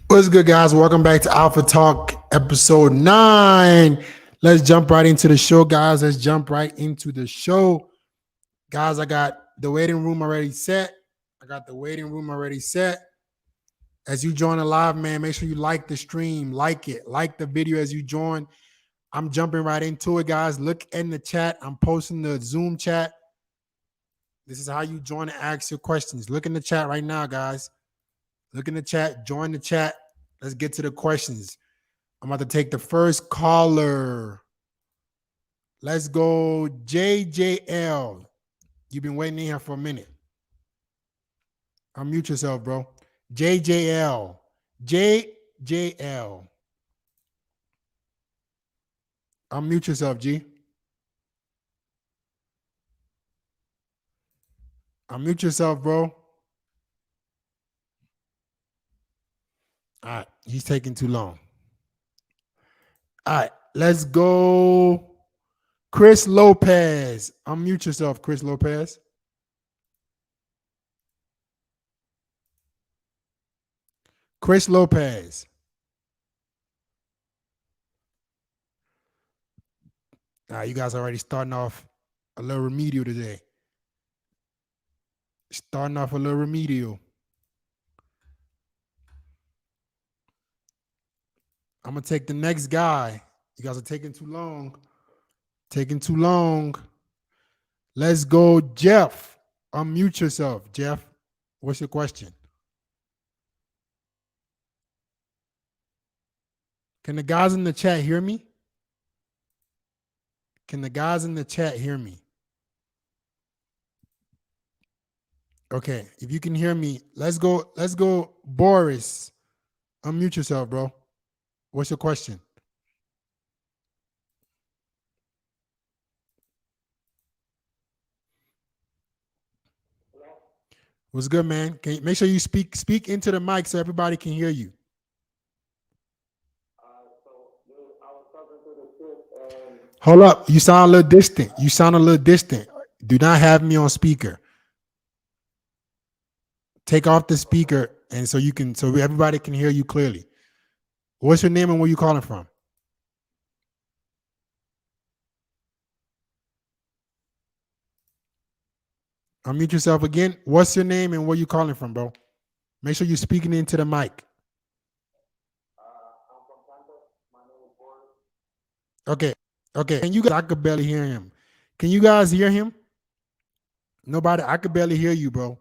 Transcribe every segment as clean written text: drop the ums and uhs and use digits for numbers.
What's good, guys? Welcome back to Alpha Talk episode 9. Let's jump right into the show, guys. Let's jump right into the show. Guys, I got the waiting room already set. As you join the live, man, make sure you like the stream, like it, like the video as you join. I'm jumping right into it, guys. Look in the chat. I'm posting the Zoom chat. This is how you join and ask your questions. Look in the chat right now, guys. Look in the chat. Join the chat. Let's get to the questions. I'm about to take the first caller. Let's go, JJL. You've been waiting in here for a minute. Unmute yourself, bro. JJL. JJL. Unmute yourself, G. Unmute yourself, bro. All right, he's taking too long. All right, let's go. Chris Lopez. Unmute yourself, Chris Lopez. Chris Lopez. All right, you guys already starting off a little remedial today. I'm going to take the next guy. You guys are taking too long. Let's go, Jeff. Unmute yourself, Jeff. What's your question? Can the guys in the chat hear me? Okay, if you can hear me, let's go, Boris. Unmute yourself, bro. What's your question? What's good, man? Can you make sure you speak into the mic so everybody can hear you? Hold up. You sound a little distant. Do not have me on speaker. Take off the speaker and so everybody can hear you clearly. What's your name and where you calling from? Unmute yourself again. What's your name and where you calling from, bro? Make sure you're speaking into the mic. I'm from Tampa. My name is Boris. Okay. And you guys, I could barely hear him. Can you guys hear him? Nobody. I could barely hear you, bro.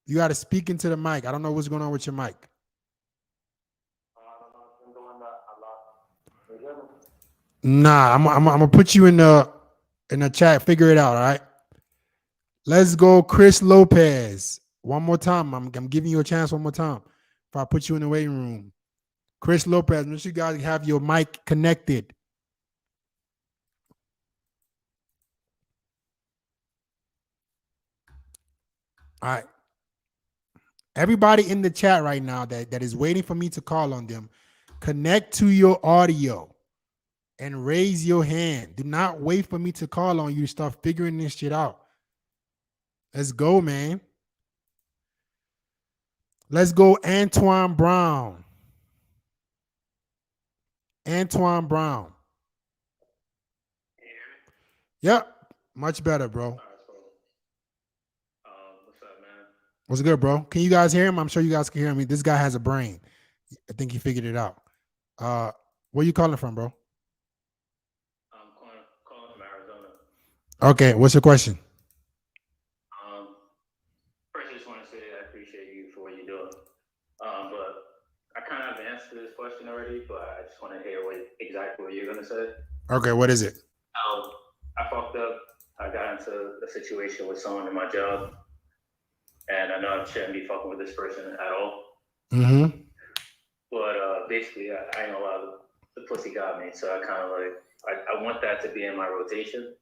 You got to speak into the mic. I don't know what's going on with your mic. Nah, I'm gonna put you in the chat. Figure it out. All right. Let's go, Chris Lopez. One more time. I'm giving you a chance one more time. If I put you in the waiting room, Chris Lopez. Make sure you guys have your mic connected. All right. Everybody in the chat right now that is waiting for me to call on them, connect to your audio and raise your hand. Do not wait for me to call on you to start figuring this shit out. Let's go, man. Let's go, Antoine Brown. Yep. Much better, bro. What's up, man? What's good, bro? Can you guys hear him? I'm sure you guys can hear me. This guy has a brain. I think he figured it out. Where you calling from, bro? I'm calling from Arizona. Okay, what's your question? First, I just want to say I appreciate you for what you're doing. But I kind of answered this question already, but I just want to hear exactly what you're going to say. Okay, what is it? I fucked up. I got into a situation with someone in my job, and I know I shouldn't be fucking with this person at all. Mm-hmm. But basically, I ain't gonna lie, the pussy got me. So I kind of like, I want that to be in my rotation.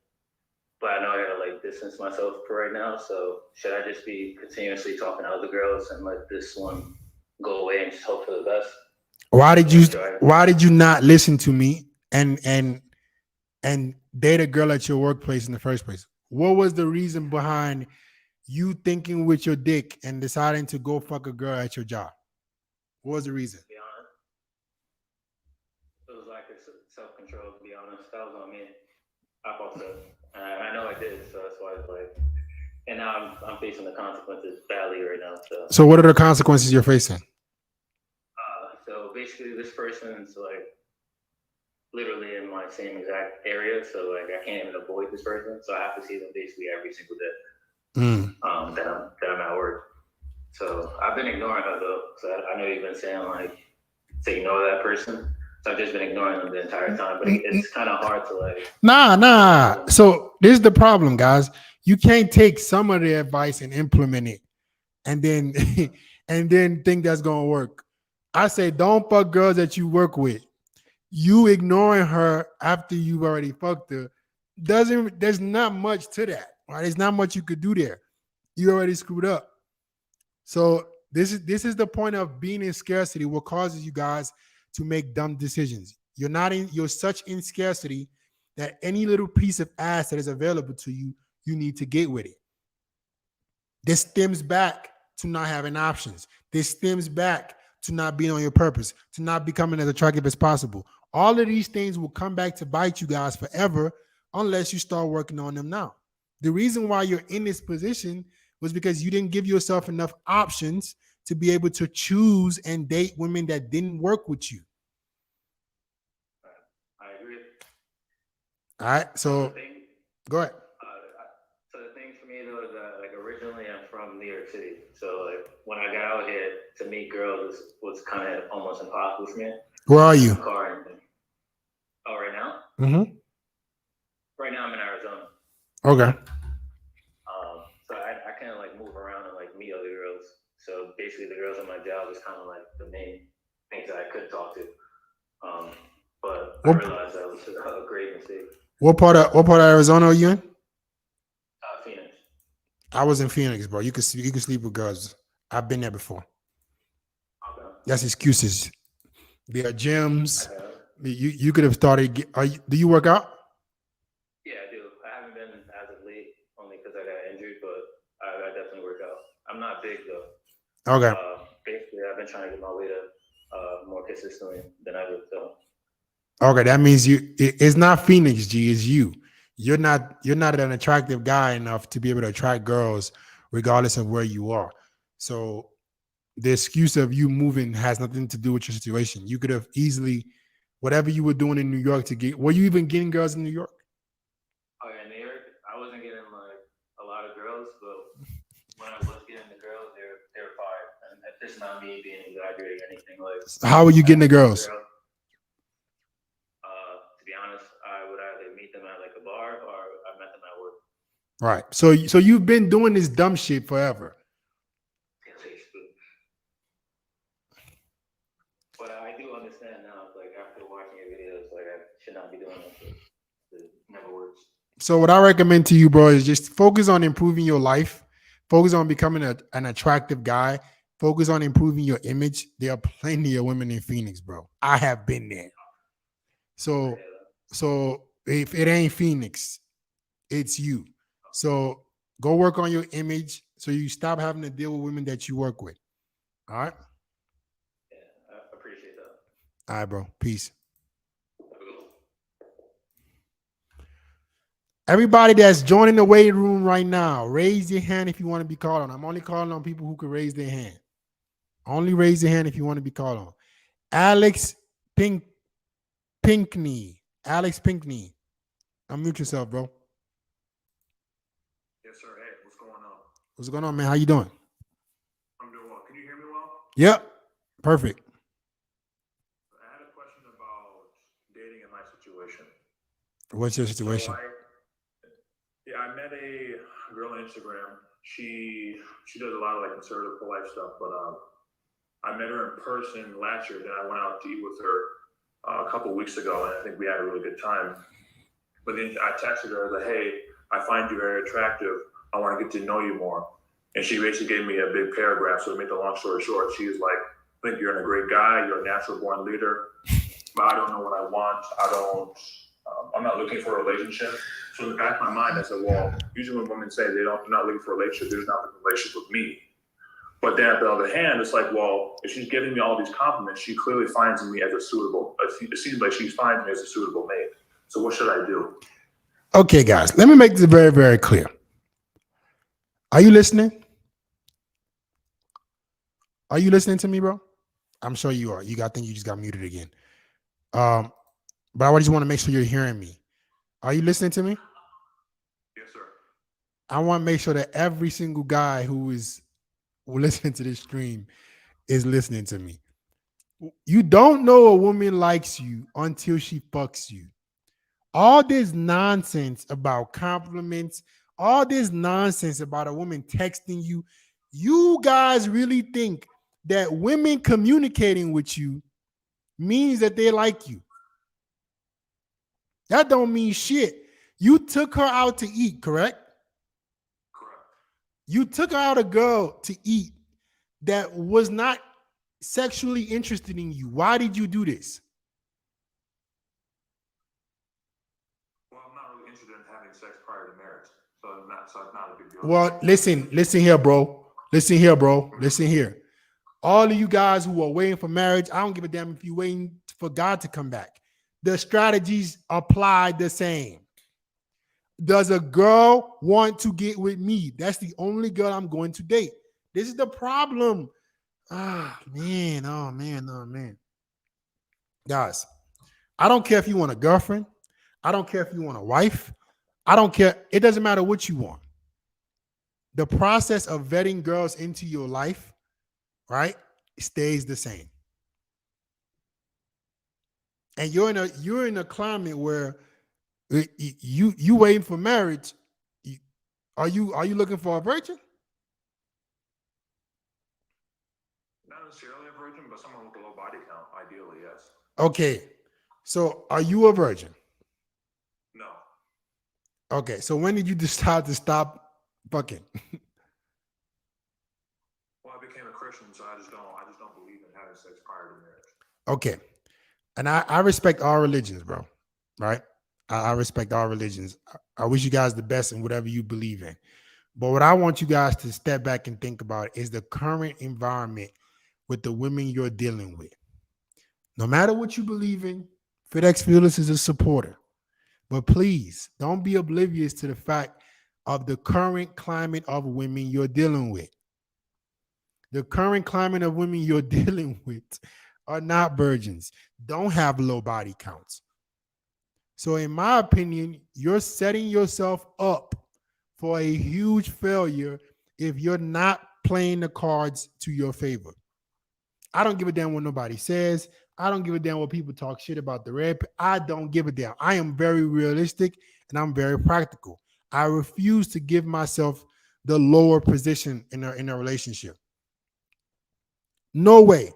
But I know I gotta like distance myself for right now. So should I just be continuously talking to other girls and let this one go away and just hope for the best? Why did you Or should I? why did you not listen to me and date a girl at your workplace in the first place? What was the reason behind you thinking with your dick and deciding to go fuck a girl at your job? What was the reason? To be honest, it was like self control. To be honest, that was on me. I fucked up. I know I did, so that's why it's like. And now I'm facing the consequences badly right now. So So what are the consequences you're facing? so basically, this person's like literally in my same exact area, so like I can't even avoid this person. So I have to see them basically every single day. Mm. That I'm at work. So I've been ignoring her though. So I know you've been saying like to ignore that person. So I've just been ignoring them the entire time. But it's kind of hard to like Nah. move. So this is the problem, guys. You can't take some of the advice and implement it and then and then think that's gonna work. I say don't fuck girls that you work with. You ignoring her after you've already fucked her doesn't there's not much to that. Right? There's not much you could do there. You already screwed up. So this is the point of being in scarcity. What causes you guys to make dumb decisions? You're such in scarcity that any little piece of ass that is available to you, you need to get with it. This stems back to not having options. This stems back to not being on your purpose, to not becoming as attractive as possible. All of these things will come back to bite you guys forever unless you start working on them now. The reason why you're in this position was because you didn't give yourself enough options to be able to choose and date women that didn't work with you. I agree. All right. So the So thing, go ahead. so the thing for me though is that like originally I'm from New York City. So like when I got out here to meet girls was kind of almost impossible for me. Where are I you? have a car and oh Mm-hmm. right now I'm in Arizona. Okay. So I can't like move around and like meet other girls. So basically, the girls at my job was kind of like the main things that I could talk to. Um, but I What realized that was a great mistake. what part of Arizona are you in? Phoenix. I was in Phoenix, bro. You could sleep with girls. I've been there before. Okay. That's excuses. There are I gyms. got it. You could have started. Do you work out? Yeah, I do. I haven't been as of late, only because I got injured, but I definitely work out. I'm not big though. Okay. Basically, I've been trying to get my weight up more consistently than I do. So Okay. That means it's not Phoenix, G. It's you. You're not an attractive guy enough to be able to attract girls, regardless of where you are. So the excuse of you moving has nothing to do with your situation. You could have easily, whatever you were doing in New York to get. Were you even getting girls in New York? oh yeah, in New York, I wasn't getting like a lot of girls, but when I was getting the girls, they're fire. And this is not me being exaggerating or anything. Like How were you I getting the met this girls? girl. To be honest, I would either meet them at like a bar or I met them at work. Right. So you've been doing this dumb shit forever. Yeah, basically. But I do understand now. Like after watching your videos, like I should not be doing this. It never works. So what I recommend to you, bro, is just focus on improving your life. Focus on becoming an attractive guy. Focus on improving your image. There are plenty of women in Phoenix, bro. I have been there. I So hear that. so if it ain't Phoenix, it's you. So go work on your image so you stop having to deal with women that you work with. All right. Yeah, I appreciate that. All right, bro. Peace. Have a good one. Everybody that's joining the waiting room right now, raise your hand if you want to be called on. I'm only calling on people who can raise their hand. Only raise your hand if you want to be called on. Alex Pink Pinkney. Alex Pinkney. Unmute yourself, bro. Yes, sir. Hey, what's going on? What's going on, man? How you doing? I'm doing well. Can you hear me well? Yep. Perfect. I had a question about dating in my situation. What's your So situation? I met a girl on Instagram. She does a lot of like conservative pro life stuff, but I met her in person last year. Then I went out to eat with her a couple weeks ago, and I think we had a really good time. But then I texted her like, "Hey, I find you very attractive. I want to get to know you more." And she basically gave me a big paragraph. So to make the long story short, she was like, "I think you're a great guy. You're a natural born leader, but I don't know what I want. I'm not looking for a relationship." So in the back of my mind, I said, "Well, usually when women say they're not looking for a relationship, they're just not looking for a relationship with me." But then on the other hand, it's like, well, if she's giving me all these compliments, she clearly finds me as a suitable. It seems like she's finding me as a suitable mate. So what should I do? Okay, guys, let me make this very, very clear. Are you listening? Are you listening to me, bro? I'm sure you are. I think you just got muted again. But I just want to make sure you're hearing me. Are you listening to me? Yes, sir. I want to make sure that every single guy who is listening to this stream is listening to me. You don't know a woman likes you until she fucks you. All this nonsense about compliments, all this nonsense about a woman texting you, you guys really think that women communicating with you means that they like you. That don't mean shit. You took her out to eat, correct? Correct. You took out a girl to eat that was not sexually interested in you. Why did you do this? Well, I'm not really interested in having sex prior to marriage, so it's not a big deal. Well, listen here, bro. Listen here. All of you guys who are waiting for marriage, I don't give a damn if you're waiting for God to come back. The strategies apply the same. Does a girl want to get with me? That's the only girl I'm going to date. This is the problem. Oh man. Guys, I don't care if you want a girlfriend. I don't care if you want a wife. I don't care. It doesn't matter what you want. The process of vetting girls into your life, right, stays the same. And you're in a climate where you waiting for marriage. Are you looking for a virgin? Not necessarily a virgin, but someone with a low body count, ideally, yes. Okay. So are you a virgin? No. Okay. So when did you decide to stop fucking? Well, I became a Christian, so I just don't believe in having sex prior to marriage. Okay. And I respect all religions, bro. Right? I respect all religions. I wish you guys the best in whatever you believe in. But what I want you guys to step back and think about is the current environment with the women you're dealing with. No matter what you believe in, FedEx Fearless is a supporter. But please don't be oblivious to the fact of the current climate of women you're dealing with. The current climate of women you're dealing with are not virgins, don't have low body counts. So, in my opinion, you're setting yourself up for a huge failure if you're not playing the cards to your favor. I don't give a damn what nobody says. I don't give a damn what people talk shit about the red. I don't give a damn. I am very realistic and I'm very practical. I refuse to give myself the lower position in a relationship. No way.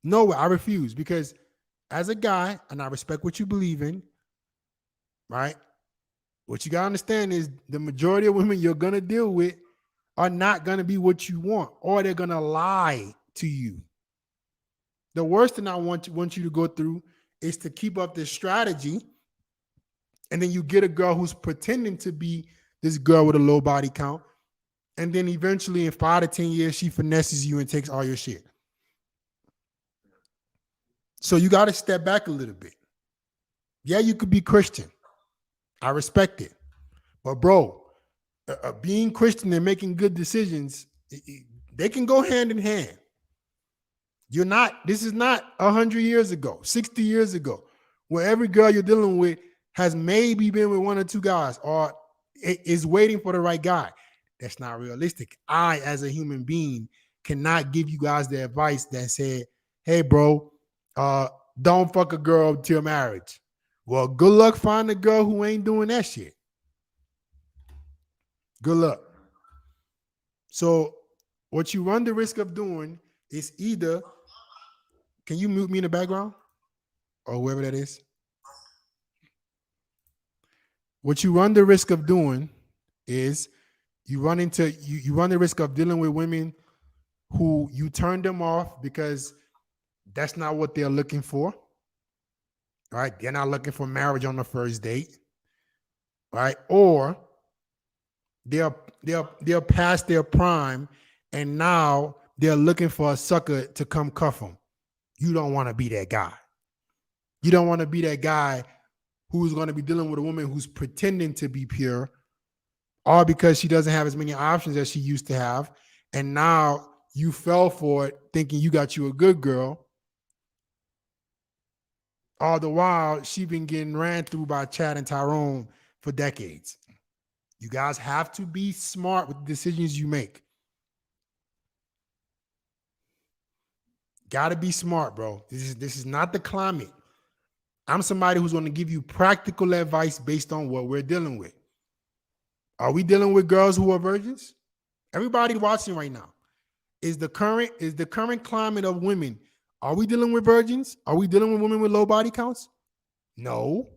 No way. I refuse because as a guy, and I respect what you believe in, right? What you gotta understand is the majority of women you're gonna deal with are not gonna be what you want, or they're gonna lie to you. The worst thing I want you to go through is to keep up this strategy, and then you get a girl who's pretending to be this girl with a low body count, and then eventually in 5 to 10 years she finesses you and takes all your shit. So you got to step back a little bit. Yeah, you could be Christian. I respect it. But bro, being Christian and making good decisions, they can go hand in hand. This is not 100 years ago, 60 years ago, where every girl you're dealing with has maybe been with one or two guys or is waiting for the right guy. That's not realistic. I, as a human being, cannot give you guys the advice that said, hey, bro, don't fuck a girl till marriage. Well, good luck finding a girl who ain't doing that shit. Good luck. So what you run the risk of doing is either, can you mute me in the background or whoever that is? What you run the risk of doing is you run the risk of dealing with women who you turn them off because that's not what they're looking for. Right? They're not looking for marriage on the first date. Right? Or they're past their prime and now they're looking for a sucker to come cuff them. You don't want to be that guy. You don't want to be that guy who's going to be dealing with a woman who's pretending to be pure, all because she doesn't have as many options as she used to have. And now you fell for it thinking you got you a good girl. All the while, she been getting ran through by Chad and Tyrone for decades. You guys have to be smart with the decisions you make. Got to be smart, bro. This is not the climate. I'm somebody who's going to give you practical advice based on what we're dealing with. Are we dealing with girls who are virgins? Everybody watching right now. Is the current climate of women, are we dealing with virgins? Are we dealing with women with low body counts? No.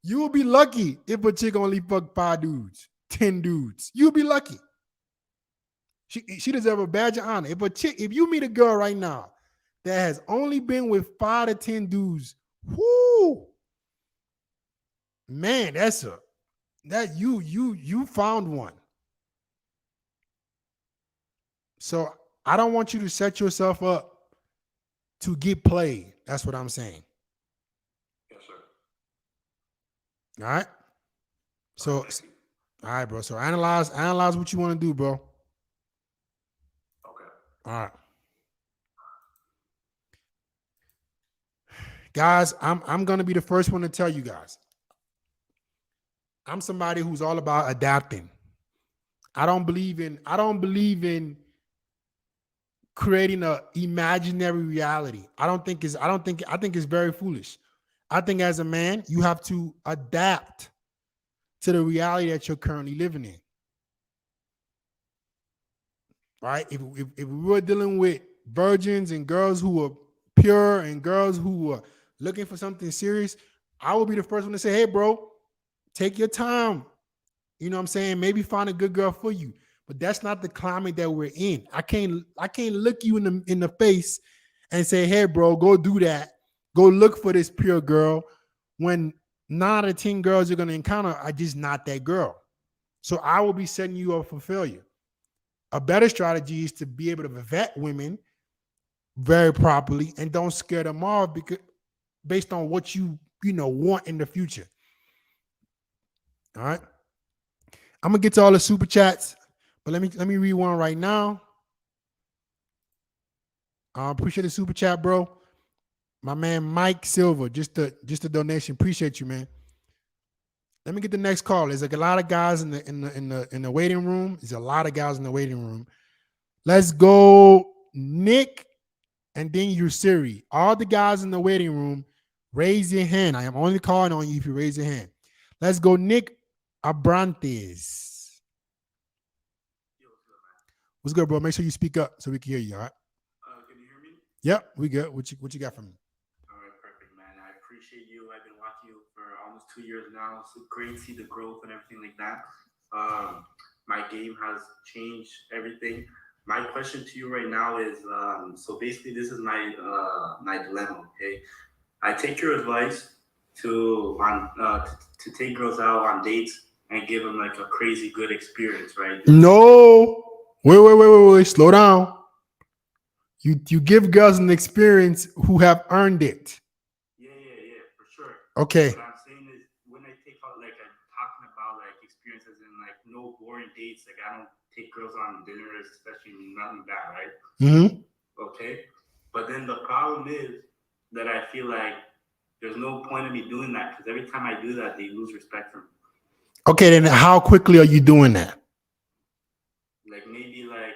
You will be lucky if a chick only fuck 5 dudes, 10 dudes. You'll be lucky. She deserves a badge of honor. If you meet a girl right now that has only been with 5 to 10 dudes, whoo, man, you found one. So I don't want you to set yourself up to get played. That's what I'm saying. Yes, sir. All right. So, all right, bro. So analyze what you want to do, bro. Okay. All right. Guys, I'm gonna be the first one to tell you guys. I'm somebody who's all about adapting. I don't believe in creating a imaginary reality. I think it's very foolish. I think as a man, you have to adapt to the reality that you're currently living in. Right? If we were dealing with virgins and girls who are pure and girls who are looking for something serious, I will be the first one to say, hey, bro, take your time. You know what I'm saying? Maybe find a good girl for you. But that's not the climate that we're in. I can't look you in the face and say, hey, bro, go do that. Go look for this pure girl when 9 out of 10 girls you're going to encounter are just not that girl. So I will be setting you up for failure. A better strategy is to be able to vet women very properly and don't scare them off because based on what you want in the future. All right. I'm gonna get to all the super chats, but let me read one right now. I appreciate the super chat, bro. My man Mike Silver, just a donation. Appreciate you, man. Let me get the next call. There's like a lot of guys in the waiting room. There's a lot of guys in the waiting room. Let's go, Nick, and then you, Siri. All the guys in the waiting room, raise your hand. I am only calling on you if you raise your hand. Let's go, Nick Abrantes. What's good, bro? Make sure you speak up so we can hear you. All right. Can you hear me? Yep, we good. What you got from me? All right, perfect, man. I appreciate you. I've been watching you for almost 2 years now. It's great to see the growth and everything like that. My game has changed everything. My question to you right now is, so basically, this is my dilemma. Okay, I take your advice to take girls out on dates and give them like a crazy good experience, right? No, wait. Slow down. You give girls an experience who have earned it. Yeah, for sure. Okay. What I'm saying is, when I take out, like, I'm talking about like experiences and like no boring dates. Like, I don't take girls on dinners, especially nothing bad, right? Mm-hmm. Okay. But then the problem is that I feel like there's no point in me doing that because every time I do that, they lose respect for me. Okay, then how quickly are you doing that? Like maybe like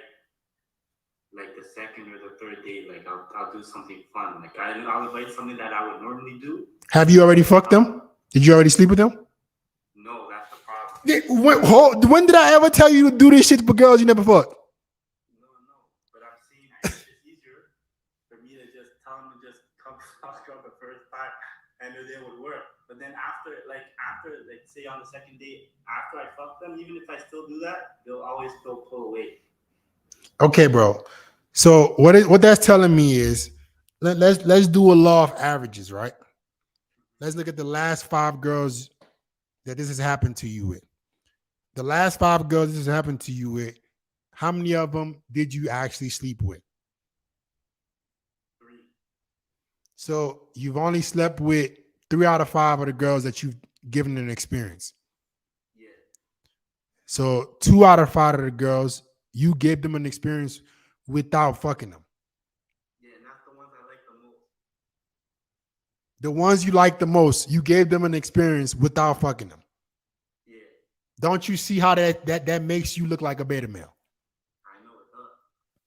the second or the third date. Like I'll do something fun. Like I'll invite something that I would normally do. Have you already fucked them? Did you already sleep with them? No, that's the problem. When did I ever tell you to do this shit for girls you never fucked? No. But I'm saying I think it's easier for me to just tell them to just come fuck up the first time, and then it would work. But then after say on the second date, after I fuck them, even if I still do that, they'll always still pull away. Okay, bro. So what that's telling me is let's do a law of averages, right? Let's look at the last 5 girls that this has happened to you with. The last 5 girls this has happened to you with, how many of them did you actually sleep with? 3. So you've only slept with 3 out of 5 of the girls that you've given an experience. Yeah. So 2 out of 5 of the girls, you gave them an experience without fucking them. Yeah, and that's the ones I like the most. The ones you like the most, you gave them an experience without fucking them. Yeah. Don't you see how that makes you look like a beta male? I know it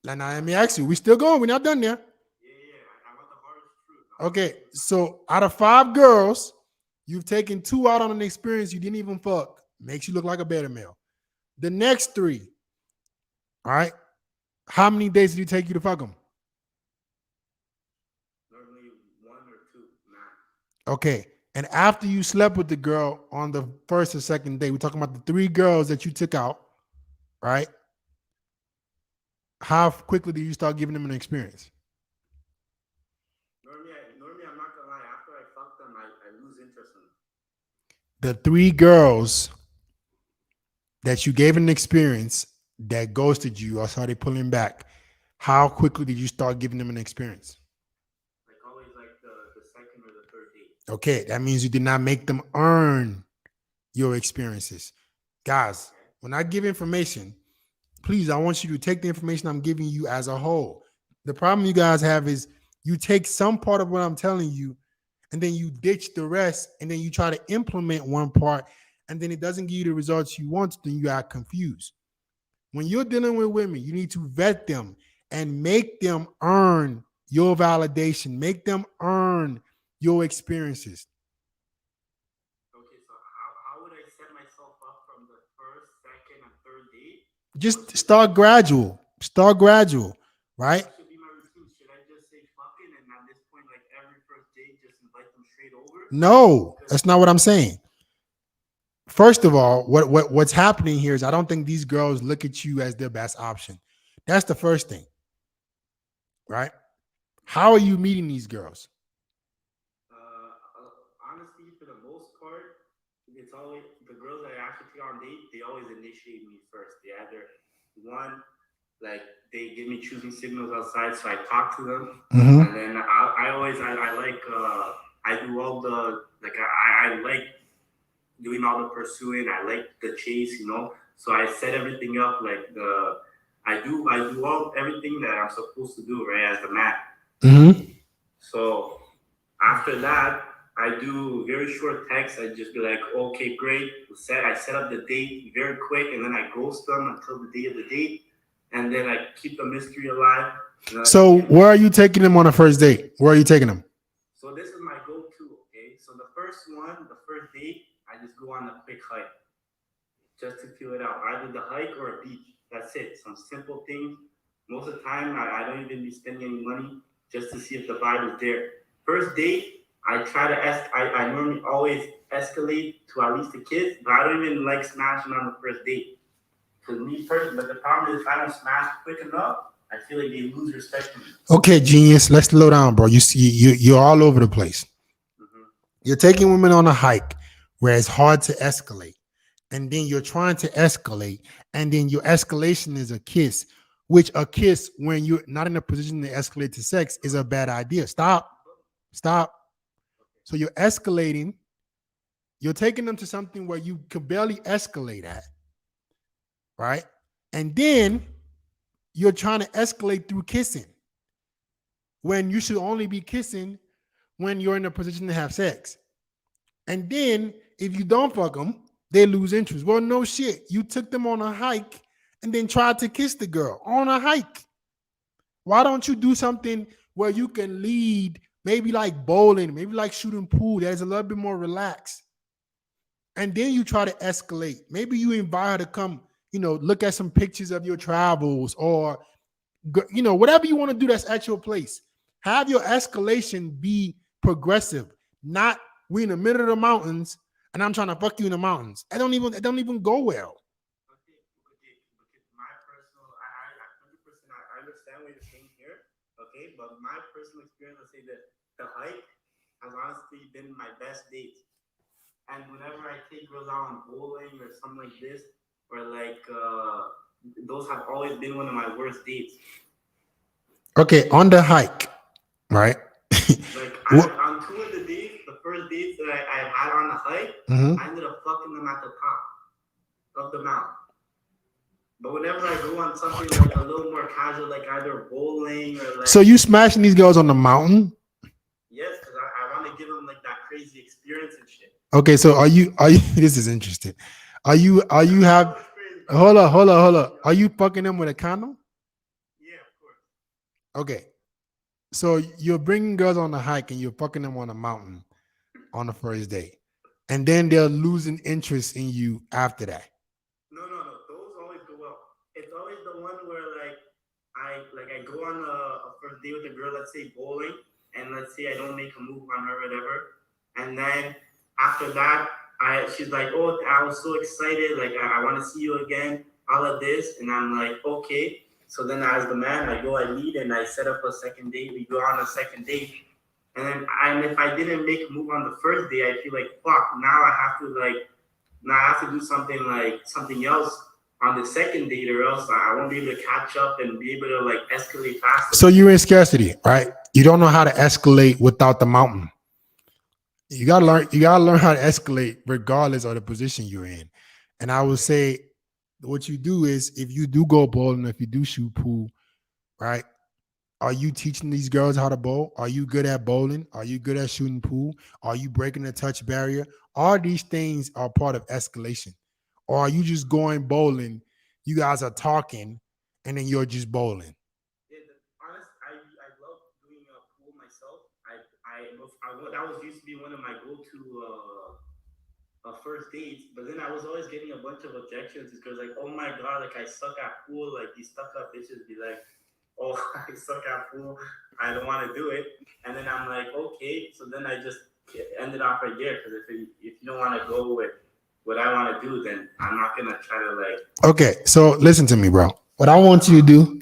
does. Now let me ask you, we still going, we're not done there. Yeah. I want the hardest truth. Okay, so out of 5 girls, you've taken 2 out on an experience you didn't even fuck. Makes you look like a beta male. The next 3, all right, how many days did it take you to fuck them? Normally 1 or 2, max. Okay, and after you slept with the girl on the first or second day, we're talking about the 3 girls that you took out, right? How quickly did you start giving them an experience? Normally, I'm not gonna lie. After I fuck them, I lose interest in them. The 3 girls that you gave an experience that ghosted you or started pulling back, how quickly did you start giving them an experience? Like always, like the second or the third date. Okay, that means you did not make them earn your experiences. Guys, when I give information, please, I want you to take the information I'm giving you as a whole. The problem you guys have is you take some part of what I'm telling you and then you ditch the rest and then you try to implement one part and then it doesn't give you the results you want, then you are confused. When you're dealing with women, you need to vet them and make them earn your validation, make them earn your experiences. Okay, so how would I set myself up from the first, second, and third date? Just start gradual, right? That should be my routine. Should I just say fucking and at this point, like every first date, just invite them straight over? No, that's not what I'm saying. First of all, what's happening here is I don't think these girls look at you as their best option. That's the first thing, right? How are you meeting these girls? Honestly, for the most part, it's always the girls that I actually take on date. They always initiate me first. They either one, like they give me choosing signals outside, so I talk to them, and then I do all the like I like doing all the pursuing. I like the chase, So I set everything up like I do all everything that I'm supposed to do, right, as the man. So after that, I do very short texts. I just be like, okay, great. I set up the date very quick, and then I ghost them until the day of the date, and then I keep the mystery alive. So where are you taking them on a first date? Where are you taking them? So this is my go-to, okay? So the first date, I just go on a quick hike just to feel it out. Either the hike or a beach. That's it. Some simple things. Most of the time, I don't even be spending any money just to see if the vibe is there. First date, I try to I normally always escalate to at least a kiss, but I don't even like smashing on the first date. Because me personally, but the problem is if I don't smash quick enough, I feel like they lose respect for me. Okay, genius. Let's slow down, bro. You see, you're all over the place. You're taking women on a hike where it's hard to escalate. And then you're trying to escalate. And then your escalation is a kiss, which a kiss when you're not in a position to escalate to sex is a bad idea. Stop. So you're escalating. You're taking them to something where you could barely escalate at. Right? And then you're trying to escalate through kissing when you should only be kissing when you're in a position to have sex. And then if you don't fuck them, they lose interest. Well, no shit. You took them on a hike and then tried to kiss the girl on a hike. Why don't you do something where you can lead, maybe like bowling, maybe like shooting pool, that is a little bit more relaxed. And then you try to escalate. Maybe you invite her to come, look at some pictures of your travels, or whatever you want to do that's at your place. Have your escalation be progressive, not we in the middle of the mountains and I'm trying to fuck you in the mountains. It don't even go well. Okay, okay. My personal, I 100%, I understand what you're saying here. Okay, but my personal experience, I say that the hike has honestly been my best date. And whenever I take girls out on bowling or something like this, or like those have always been one of my worst dates. Okay, on the hike, right? Like What? on two of the dates, the first dates that I had on the hike, Mhm. I ended up fucking them at the top of the mountain. But whenever I go on something like a little more casual, like either bowling or like, So you smashing these girls on the mountain? yes, because I want to give them like that crazy experience and shit. Okay, so are you this is interesting. Are you have Experience, bro. hold on. Are you fucking them with a condom? Yeah, of course. Okay. So you're bringing girls on a hike and you're fucking them on a mountain on the first day. And then they're losing interest in you after that. No. Those always go well. It's always the one where I go on a first date with a girl, let's say bowling, and let's say I don't make a move on her, or whatever, and then after that, she's like, "Oh, I was so excited, like I want to see you again, all of this," and I'm like, "Okay." So then, as the man, I go, I lead, and I set up a second date. We go on a second date, and if I didn't make a move on the first day, I feel like fuck. Now I have to do something like something else on the second date, or else I won't be able to catch up and be able to like escalate faster. So you're in scarcity, right? You don't know how to escalate without the mountain. You gotta learn how to escalate regardless of the position you're in. And I would say what you do is if you do go bowling, if you do shoot pool, right? Are you teaching these girls how to bowl? Are you good at bowling? Are you good at shooting pool? Are you breaking the touch barrier? All these things are part of escalation. Or are you just going bowling? You guys are talking and then you're just bowling. Yeah, I love doing a pool myself. That was used to be one of my go-to first dates, but then I was always getting a bunch of objections because like, oh my god, like I suck at pool. Like these stuck up bitches be like, oh, I suck at pool. I don't want to do it. And then I'm like, okay. So then I just ended off right there because if you don't want to go with what I want to do, then I'm not gonna try to like. Okay, so listen to me, bro. What I want you to do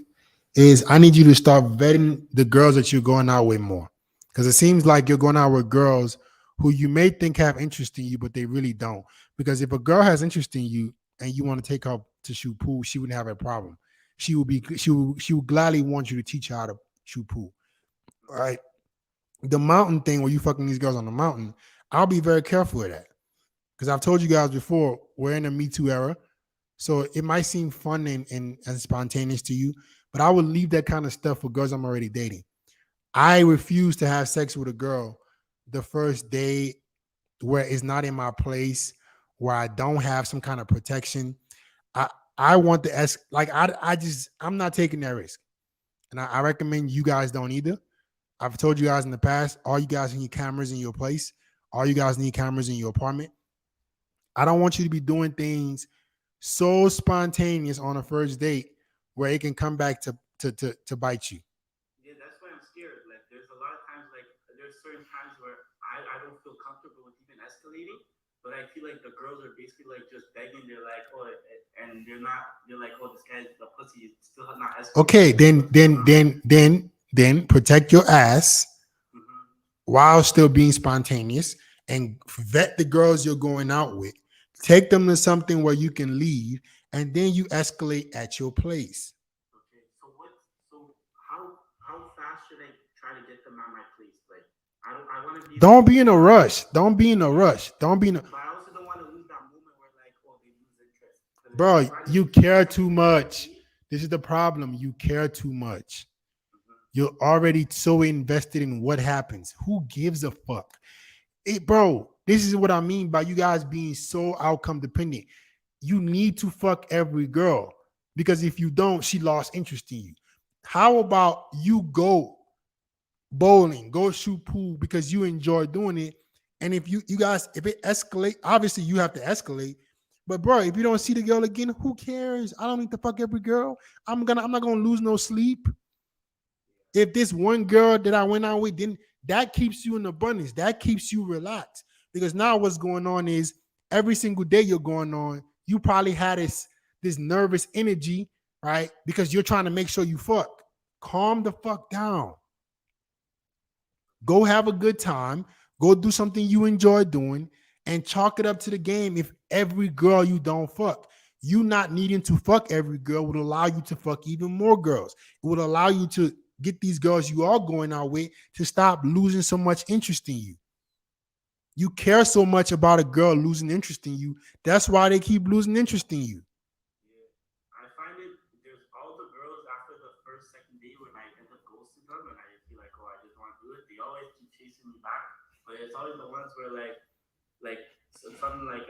is I need you to start vetting the girls that you're going out with more. Because it seems like you're going out with girls who you may think have interest in you, but they really don't. Because if a girl has interest in you and you want to take her to shoot pool, she wouldn't have a problem. She would gladly want you to teach her how to shoot pool. All right. The mountain thing where you fucking these girls on the mountain, I'll be very careful with that. Because I've told you guys before, we're in a Me Too era. So it might seem fun and spontaneous to you, but I would leave that kind of stuff for girls I'm already dating. I refuse to have sex with a girl the first day where it's not in my place, where I don't have some kind of protection. I I want the like I'm not taking that risk. And I recommend you guys don't either. I've told you guys in the past, all you guys need cameras in your place. All you guys need cameras in your apartment. I don't want you to be doing things so spontaneous on a first date where it can come back to bite you. Yeah, that's why I'm scared. Like, there's a lot of times, like, there's certain times where I don't feel comfortable with even escalating, but I feel like the girls are basically like just begging. They're like, oh, and they're not. They're like, oh, this guy's a pussy. It's still not escalating. Okay, then protect your ass Mm-hmm. while still being spontaneous and vet the girls you're going out with. Take them to something where you can leave, and then you escalate at your place. Okay. So how fast should I try to get them at my place? Like, I want to be. Don't be in a rush. Don't be in a rush. Don't be in a But I also don't want to lose that moment where like, oh, they lose interest. bro. You care too much. This is the problem. You care too much. You're already so invested in what happens. Who gives a fuck? Bro, this is what I mean by you guys being so outcome dependent. You need to fuck every girl because if you don't, she lost interest in you. How about you go bowling, go shoot pool because you enjoy doing it? And if you guys, if it escalate, obviously you have to escalate. But bro, if you don't see the girl again, who cares? I don't need to fuck every girl. I'm not gonna lose no sleep. If this one girl that I went out with, then that keeps you in abundance. That keeps you relaxed. Because now what's going on is every single day you're going on, you probably had this nervous energy, right? Because you're trying to make sure you fuck. Calm the fuck down. Go have a good time. Go do something you enjoy doing and chalk it up to the game. If every girl you don't fuck, you not needing to fuck every girl would allow you to fuck even more girls. It would allow you to get these girls you are going out with to stop losing so much interest in you. You care so much about a girl losing interest in you. That's why they keep losing interest in you. I find it there's all the girls after the first, second date when I end up ghosting them and I feel like, oh, I just want to do it. They always keep chasing me back, but it's always the ones where like something like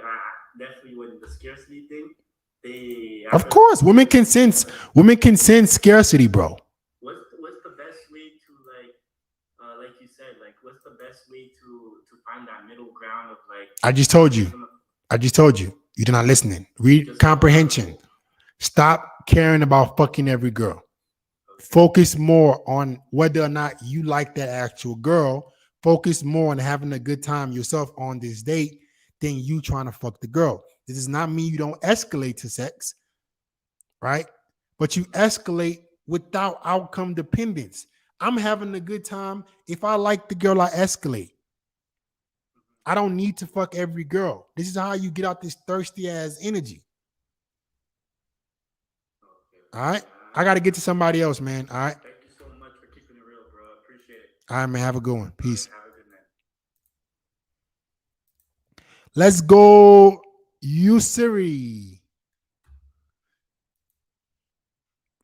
definitely when the scarcity thing, they. Of course, women can sense scarcity, bro. What's the best way to like you said, like what's the best way to find that middle ground of like? I just told you. You're not listening. Read comprehension. Stop caring about fucking every girl. Focus more on whether or not you like that actual girl. Focus more on having a good time yourself on this date than you trying to fuck the girl. This does not mean you don't escalate to sex, right? But you escalate without outcome dependence. I'm having a good time. If I like the girl, I escalate. I don't need to fuck every girl. This is how you get out this thirsty ass energy. All right. I got to get to somebody else, man. All right. Thank you so much for keeping it real, bro. Appreciate it. All right, man. Have a good one. Peace. Have a good night. Let's go, you Siri.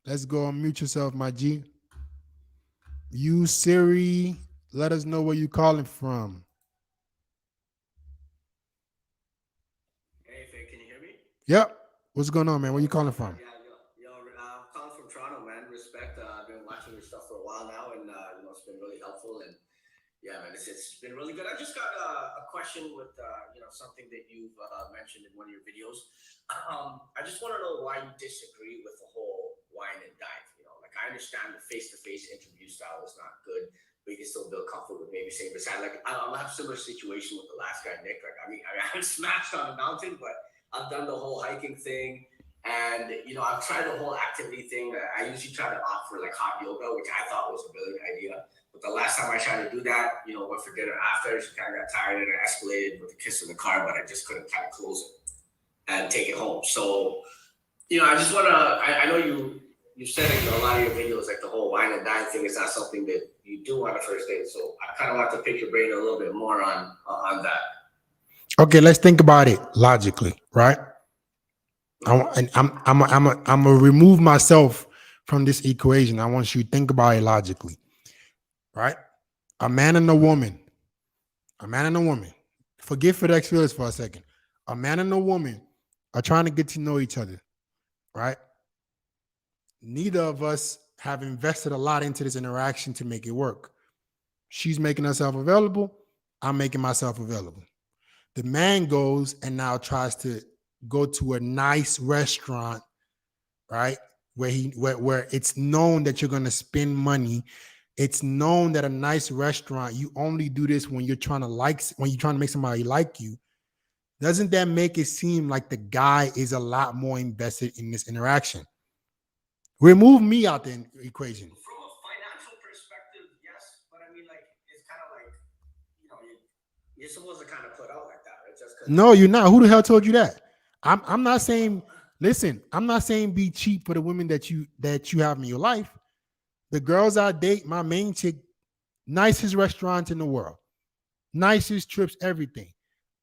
Let's go unmute yourself, my G. You Siri, let us know where you calling from. Hey, Faye, can you hear me? Yep. What's going on, man? Where you calling from? Yeah, I'm calling from Toronto, man. Respect. I've been watching your stuff for a while now, and it's been really helpful. And yeah, man, it's been really good. I just got a question with something that you've mentioned in one of your videos. I just want to know why you disagree with the whole wine and dine. Like I understand the face-to-face interview style is not good, but you can still build comfort with maybe sitting beside. Like I'll have a similar situation with the last guy, Nick. Like I haven't smashed on a mountain, but I've done the whole hiking thing. And, I've tried the whole activity thing. I usually try to opt for like hot yoga, which I thought was a brilliant idea. But the last time I tried to do that, went for dinner after, she kind of got tired and it escalated with a kiss in the car, but I just couldn't kind of close it and take it home. So, I just want to, I know you said in a lot of your videos, like the whole wine and dine thing is not something that you do on a first date. So I kind of want to pick your brain a little bit more on that. Okay, let's think about it logically, right? I'm gonna remove myself from this equation. I want you to think about it logically, right? A man and a woman. Forget FedEx Feelers for a second. A man and a woman are trying to get to know each other, right? Neither of us have invested a lot into this interaction to make it work. She's making herself available. I'm making myself available. The man goes and now tries to go to a nice restaurant, right? Where it's known that you're going to spend money. It's known that a nice restaurant, you only do this when you're trying to make somebody like you. Doesn't that make it seem like the guy is a lot more invested in this interaction? Remove me out the equation. From a financial perspective, yes, but I mean, like, it's kind of like, you're supposed to kind of put out like that, right? No, you're not. Who the hell told you that? I'm not saying. Listen, I'm not saying be cheap for the women that you have in your life. The girls I date, my main chick, nicest restaurant in the world, nicest trips, everything.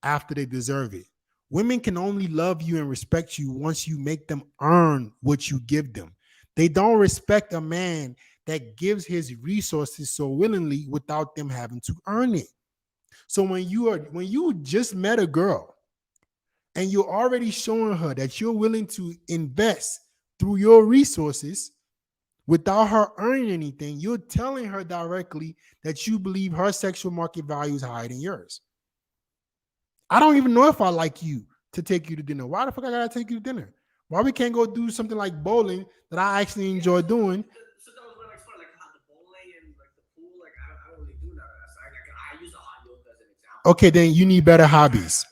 After they deserve it. Women can only love you and respect you once you make them earn what you give them. They don't respect a man that gives his resources so willingly without them having to earn it. So when you just met a girl and you're already showing her that you're willing to invest through your resources, without her earning anything. You're telling her directly that you believe her sexual market value is higher than yours. I don't even know if I like you to take you to dinner. Why the fuck I gotta take you to dinner? Why we can't go do something like bowling that I actually enjoy doing? So that was what I explained, like how the bowling and like the pool, like I don't really do none of that. So I use a hot yoga as an example. Okay, then you need better hobbies.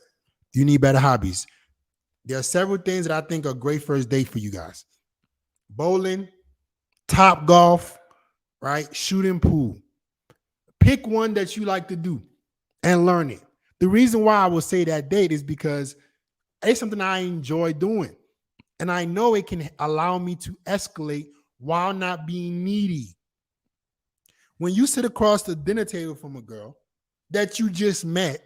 You need better hobbies. There are several things that I think are great first date for you guys. Bowling, top golf, right? Shooting pool. Pick one that you like to do and learn it. The reason why I will say that date is because it's something I enjoy doing. And I know it can allow me to escalate while not being needy. When you sit across the dinner table from a girl that you just met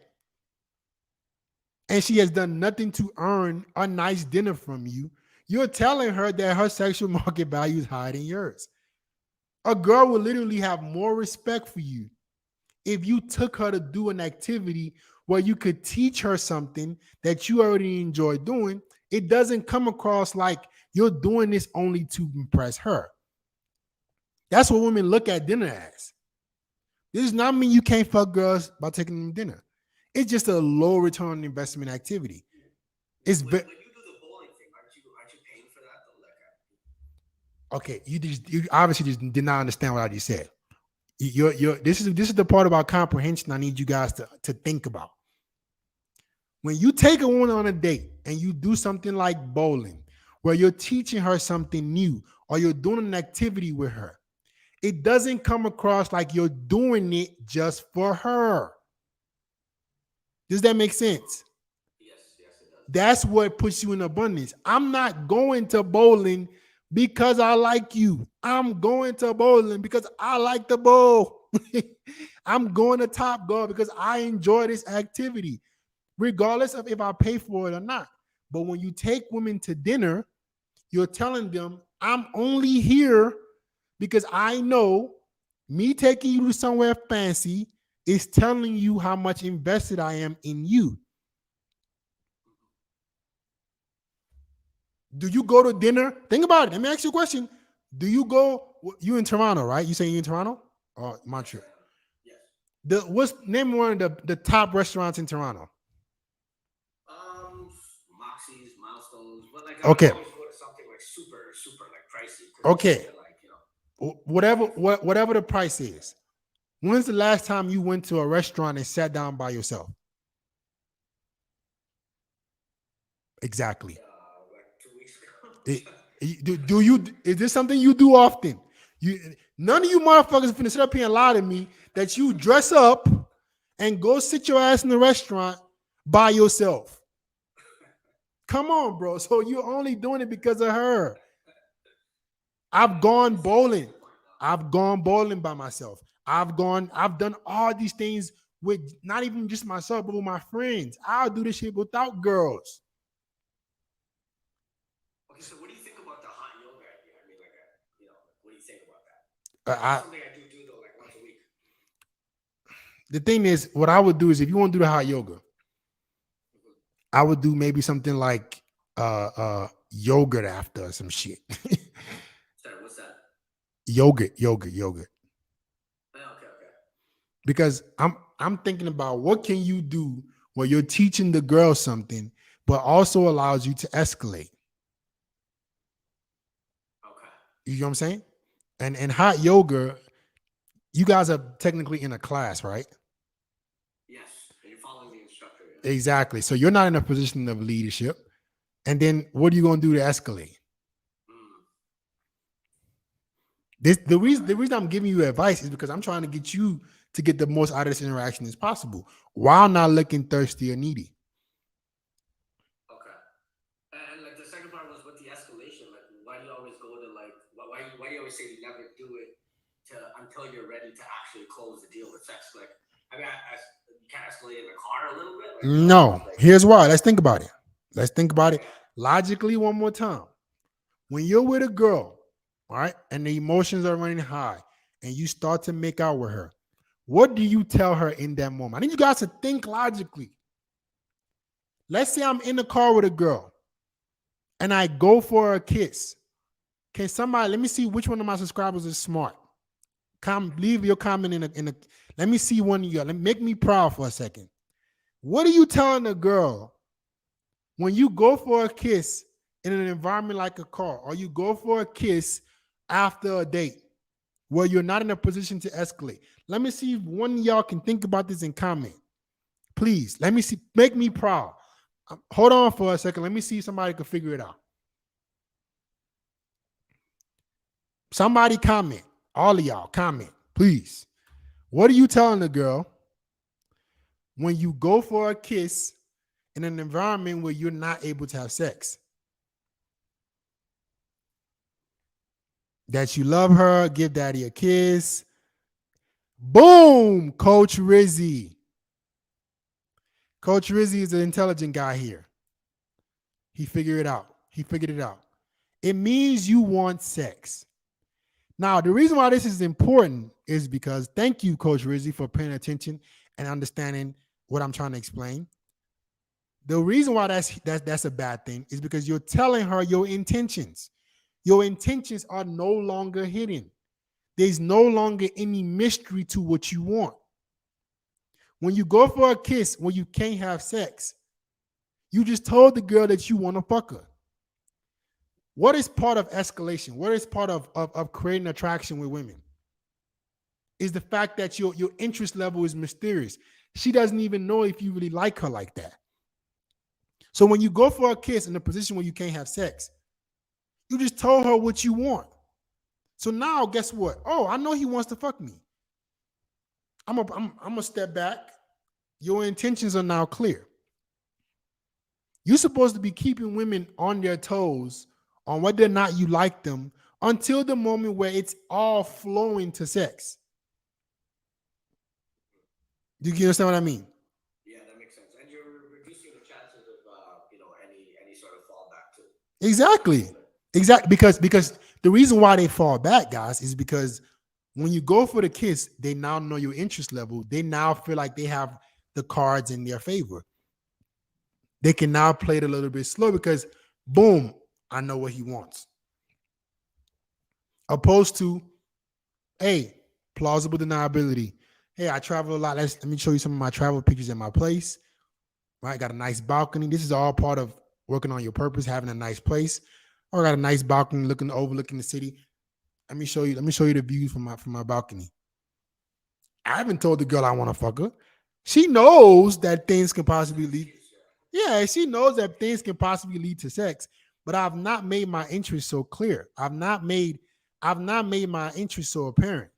and she has done nothing to earn a nice dinner from you, you're telling her that her sexual market value is higher than yours. A girl will literally have more respect for you if you took her to do an activity where you could teach her something that you already enjoy doing. It doesn't come across like you're doing this only to impress her. That's what women look at dinner as. This does not mean you can't fuck girls by taking them to dinner. It's just a low return on investment activity. It's When you do the bowling thing, aren't you paying for that though? Like, okay. You obviously just did not understand what I just said. This is the part about comprehension I need you guys to think about. When you take a woman on a date and you do something like bowling, where you're teaching her something new or you're doing an activity with her, it doesn't come across like you're doing it just for her. Does that make sense? yes, it does. That's what puts you in abundance. I'm not going to bowling because I like you. I'm going to bowling because I like the bowl. I'm going to Top Golf because I enjoy this activity, regardless of if I pay for it or not. But when you take women to dinner, you're telling them, I'm only here because I know me taking you to somewhere fancy is telling you how much invested I am in you. Do you go to dinner? Think about it. Let me ask you a question. Do you go? You in Toronto, right? You say you in Toronto or Montreal? Yes. What's name one of the top restaurants in Toronto? Moxie's, Milestones, but like Okay. I always go to something like super like pricey. Okay. Like Whatever the price is. When's the last time you went to a restaurant and sat down by yourself? Exactly. like 2 weeks ago. Do you? Is this something you do often? None of you motherfuckers finna sit up here and lie to me that you dress up and go sit your ass in the restaurant by yourself. Come on, bro. So you're only doing it because of her. I've gone bowling. I've gone bowling by myself. I've done all these things with not even just myself, but with my friends. I'll do this shit without girls. Okay, so what do you think about the hot yoga idea? I mean, what do you think about that? That's something I do though, like once a week. The thing is, what I would do is if you want to do the hot yoga, I would do maybe something like yogurt after or some shit. Sorry, what's that? Yogurt. Oh, okay. Because I'm thinking about what can you do where you're teaching the girl something, but also allows you to escalate. Okay. You know what I'm saying? And hot yoga, you guys are technically in a class, right? Yes, and you're following the instructor. Yeah. Exactly. So you're not in a position of leadership. And then what are you going to do to escalate? The reason I'm giving you advice is because I'm trying to get you to get the most out of this interaction as possible while not looking thirsty or needy. Okay. And like the second part was with the escalation. Like, why do you always go to like? Why do you always say you never do it until you're ready to actually close the deal with sex? Like, I mean, you can't escalate in the car a little bit. Like, No, here's why. Let's think about it. Logically one more time. When you're with a girl, all right, and the emotions are running high, and you start to make out with her, what do you tell her in that moment? I need you guys to think logically. Let's say I'm in the car with a girl and I go for a kiss Can somebody let me see which one of my subscribers is smart? Leave your comment in a. Let me see one of you. Let me make me proud for a second. What are you telling a girl when you go for a kiss in an environment like a car, or you go for a kiss after a date where you're not in a position to escalate? Let me see if one of y'all can think about this and comment. Please, let me see. Make me proud. Hold on for a second. Let me see if somebody can figure it out. Somebody comment. All of y'all comment, please. What are you telling the girl when you go for a kiss in an environment where you're not able to have sex? That you love her, give daddy a kiss. Boom, Coach Rizzy. Coach Rizzy is an intelligent guy here. He figured it out. It means you want sex. Now, the reason why this is important is because, thank you, Coach Rizzy, for paying attention and understanding what I'm trying to explain. The reason why that's a bad thing is because you're telling her your intentions. Your intentions are no longer hidden. There's no longer any mystery to what you want. When you go for a kiss when you can't have sex, you just told the girl that you want to fuck her. What is part of escalation? What is part of creating attraction with women? Is the fact that your interest level is mysterious. She doesn't even know if you really like her like that. So when you go for a kiss in a position where you can't have sex, you just told her what you want. So now, guess what? Oh, I know he wants to fuck me. I'm gonna step back. Your intentions are now clear. You're supposed to be keeping women on their toes on whether or not you like them until the moment where it's all flowing to sex. Do you understand what I mean? Yeah, that makes sense. And you're reducing the chances of any sort of fallback too. Exactly. Because the reason why they fall back, guys, is because when you go for the kiss, they now know your interest level. They now feel like they have the cards in their favor. They can now play it a little bit slow because, boom, I know what he wants. Opposed to, hey, plausible deniability. Hey, I travel a lot. Let me show you some of my travel pictures at my place. Right, got a nice balcony. This is all part of working on your purpose, having a nice place. Oh, I got a nice balcony overlooking the city. Let me show you the views from my balcony. I haven't told the girl I want to fuck her. She knows that things can possibly lead. Yeah, she knows that things can possibly lead to sex, but I've not made my interest so clear. I've not made my interest so apparent.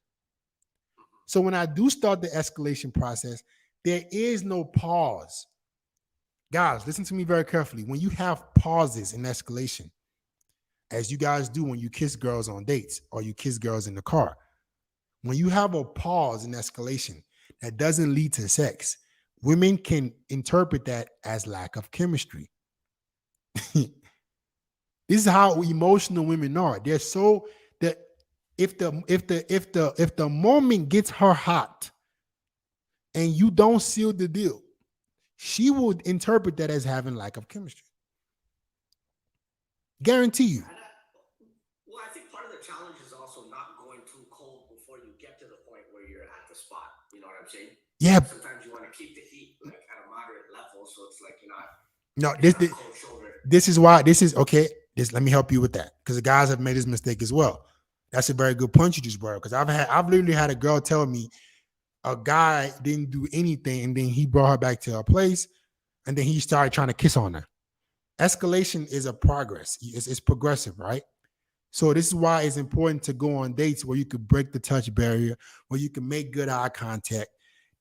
So when I do start the escalation process, there is no pause. Guys, listen to me very carefully. When you have pauses in escalation, as you guys do when you kiss girls on dates or you kiss girls in the car, when you have a pause in escalation that doesn't lead to sex, women can interpret that as lack of chemistry. This is how emotional women are. They're so that if the moment gets her hot and you don't seal the deal, she would interpret that as having lack of chemistry. Guarantee you. Well, I think part of the challenge is also not going too cold before you get to the point where you're at the spot. You know what I'm saying? Yeah. Sometimes you want to keep the heat like at a moderate level, so it's like you're not. No, Cold shoulder. this is why this is okay. Let me help you with that because the guys have made this mistake as well. That's a very good point you just brought up because I've literally had a girl tell me a guy didn't do anything and then he brought her back to her place and then he started trying to kiss on her. Escalation is a progress. It's progressive, right? So this is why it's important to go on dates where you could break the touch barrier, where you can make good eye contact.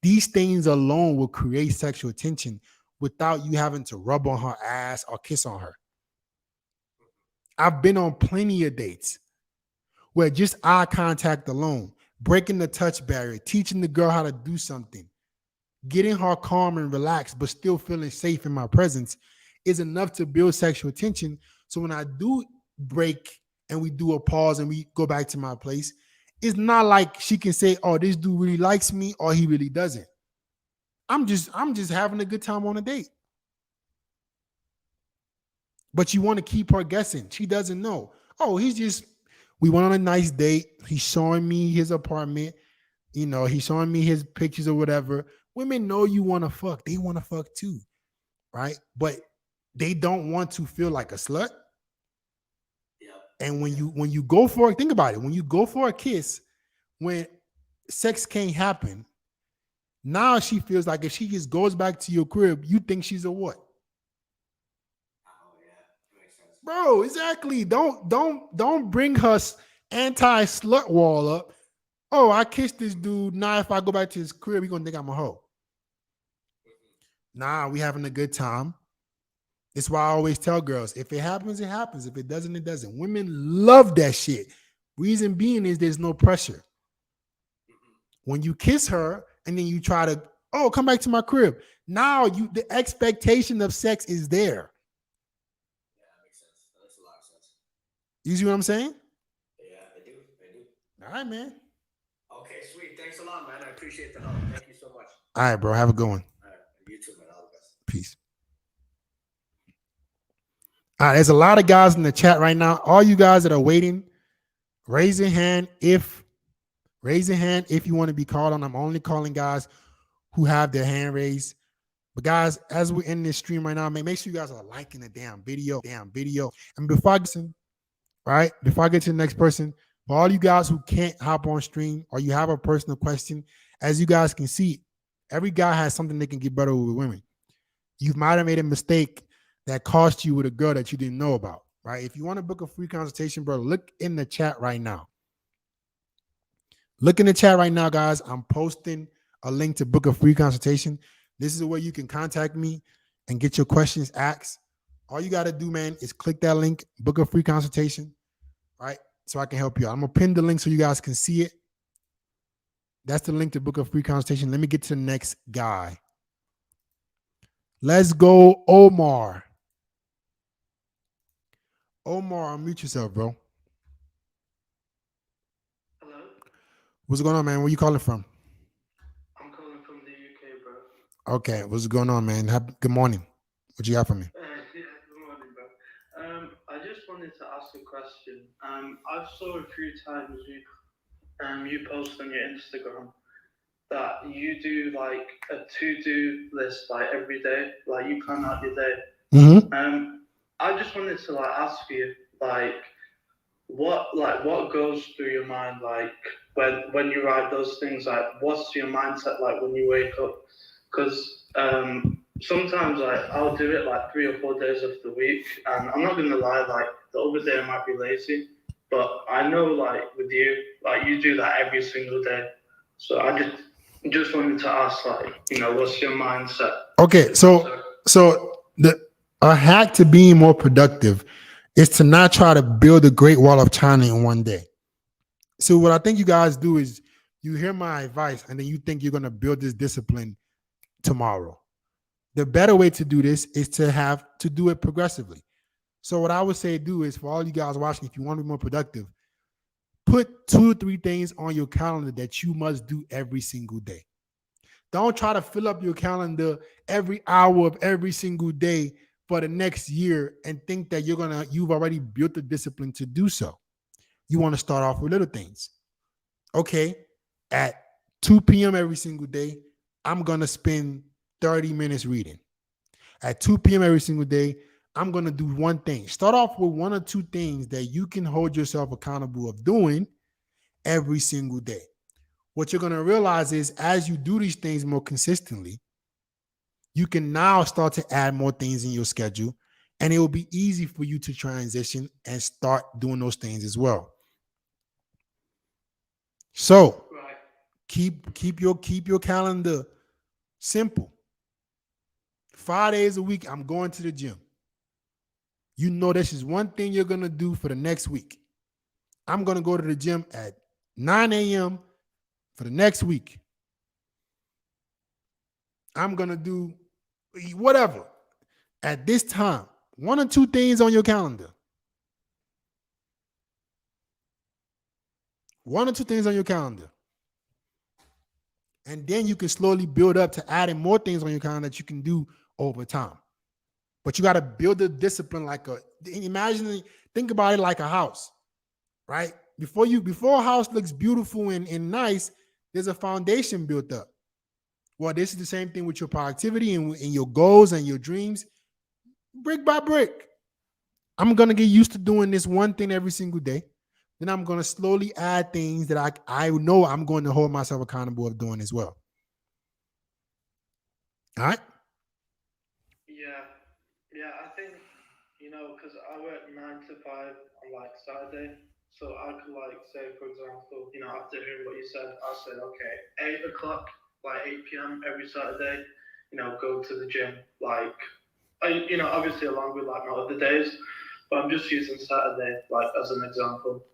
These things alone will create sexual tension without you having to rub on her ass or kiss on her. I've been on plenty of dates where just eye contact alone, breaking the touch barrier, teaching the girl how to do something, getting her calm and relaxed, but still feeling safe in my presence is enough to build sexual tension. So when I do break and we do a pause and we go back to my place, it's not like she can say, oh, this dude really likes me or he really doesn't. I'm just having a good time on a date. But you want to keep her guessing. She doesn't know. Oh, he's just We went on a nice date. He's showing me his apartment. He's showing me his pictures or whatever. Women know you want to fuck. They want to fuck too, right? But they don't want to feel like a slut. Yeah. And when you go for it, think about it. When you go for a kiss, when sex can't happen, now she feels like if she just goes back to your crib, you think she's a what? Oh yeah, that makes sense. Bro, exactly. Don't bring her anti-slut wall up. Oh, I kissed this dude. Now if I go back to his crib, he gonna think I'm a hoe. Nah, we having a good time. It's why I always tell girls, if it happens, it happens. If it doesn't, it doesn't. Women love that shit. Reason being is there's no pressure. When you kiss her and then you try to, oh, come back to my crib. Now the expectation of sex is there. Yeah, that makes sense. That makes a lot of sense. You see what I'm saying? Yeah, I do. All right, man. Okay, sweet. Thanks a lot, man. I appreciate the help. Thank you so much. All right, bro. Have a good one. All right, you too, man. All the best. Peace. All right, there's a lot of guys in the chat right now. All you guys that are waiting, raise your hand if you want to be called on. I'm only calling guys who have their hand raised. But guys, as we're in this stream right now, make sure you guys are liking the damn video. And before I get to the next person, for all you guys who can't hop on stream or you have a personal question, as you guys can see, every guy has something they can get better with women. You might have made a mistake that cost you with a girl that you didn't know about, right? If you want to book a free consultation, bro, look in the chat right now. Look in the chat right now, guys. I'm posting a link to book a free consultation. This is where you can contact me and get your questions asked. All you got to do, man, is click that link, book a free consultation, right? So I can help you out. I'm going to pin the link so you guys can see it. That's the link to book a free consultation. Let me get to the next guy. Let's go, Omar. Omar, unmute yourself, bro. Hello, What's going on, man? Where you calling from? I'm calling from the UK, bro. Okay, what's going on, man? Good morning. What you got for me? Yeah, good morning, bro. I just wanted to ask a question. I saw a few times you post on your Instagram that you do like a to-do list like every day, like you plan out your day. Mm-hmm. I just wanted to like ask you what goes through your mind like when you write those things, like what's your mindset like when you wake up? Because sometimes I'll do it like 3 or 4 days of the week, and I'm not gonna lie, like the other day I might be lazy, but I know like with you, like you do that every single day. So I just wanted to ask, like, what's your mindset? Okay, so a hack to being more productive is to not try to build a great wall of China in one day. So what I think you guys do is you hear my advice and then you think you're going to build this discipline tomorrow. The better way to do this is to do it progressively. So what I would say do is, for all you guys watching, if you want to be more productive, put 2 or 3 things on your calendar that you must do every single day. Don't try to fill up your calendar every hour of every single day for the next year and think that you've already built the discipline to do so. You want to start off with little things. Okay, at 2 p.m. every single day, I'm going to spend 30 minutes reading. At 2 p.m. every single day, I'm going to do one thing. Start off with 1 or 2 things that you can hold yourself accountable of doing every single day. What you're going to realize is as you do these things more consistently, you can now start to add more things in your schedule, and it will be easy for you to transition and start doing those things as well. So Right. keep your calendar simple. 5 days a week, I'm going to the gym. You know this is one thing you're going to do for the next week. I'm going to go to the gym at 9 a.m. for the next week. I'm going to do whatever at this time. 1 or 2 things on your calendar. 1 or 2 things on your calendar. And then you can slowly build up to adding more things on your calendar that you can do over time. But you got to build a discipline think about it like a house, right? Before a house looks beautiful and nice, there's a foundation built up. Well, this is the same thing with your productivity and your goals and your dreams, brick by brick. I'm gonna get used to doing this one thing every single day. Then I'm gonna slowly add things that I know I'm going to hold myself accountable of doing as well. All right. Yeah, I think, because I work 9 to 5 on like Saturday, so I could like say, for example, after hearing what you said, I said, okay, 8 o'clock, like 8 p.m. every Saturday, go to the gym, like, obviously along with like my other days, but I'm just using Saturday like as an example.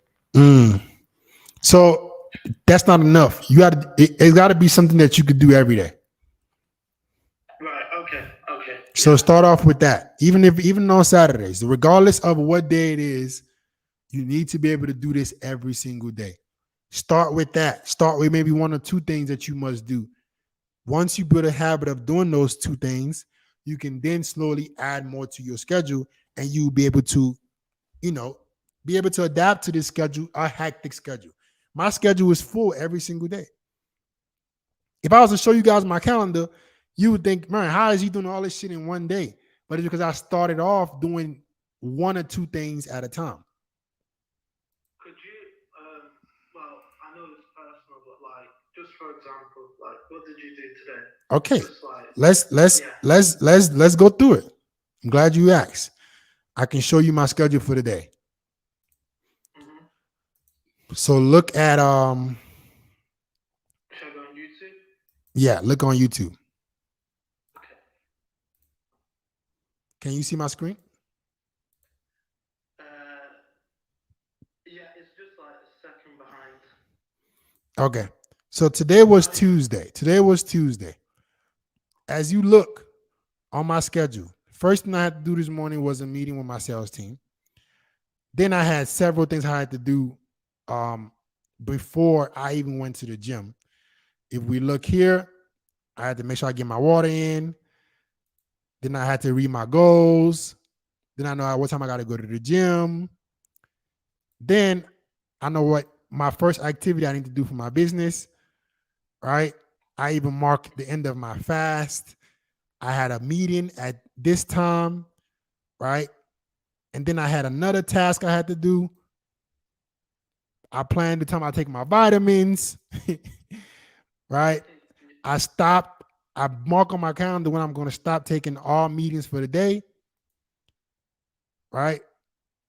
So that's not enough. It's got to be something that you could do every day. Right. Okay. So start off with that. Even on Saturdays, regardless of what day it is, you need to be able to do this every single day. Start with that. Start with maybe one or two things that you must do. Once you build a habit of doing those two things, you can then slowly add more to your schedule, and you'll be able to, adapt to this schedule, a hectic schedule. My schedule is full every single day. If I was to show you guys my calendar, you would think, man, how is he doing all this shit in one day? But it's because I started off doing one or two things at a time. Could you, well, I know it's personal, but like, just for example, like, what did you do today? Okay, Just like, let's go through it. I'm glad you asked. I can show you my schedule for the day. So look at Should I go on YouTube? Yeah, look on YouTube. Okay. Can you see my screen? Yeah, it's just like a second behind. Okay. So today was Tuesday. As you look on my schedule, first thing I had to do this morning was a meeting with my sales team. Then I had several things I had to do before I even went to the gym. If we look here, I had to make sure I get my water in. Then I had to read my goals. Then I know what time I got to go to the gym. Then I know what my first activity I need to do for my business, right? I even marked the end of my fast. I had a meeting at this time, right? And then I had another task I had to do. I planned the time I take my vitamins, right? I mark on my calendar when I'm going to stop taking all meetings for the day, right?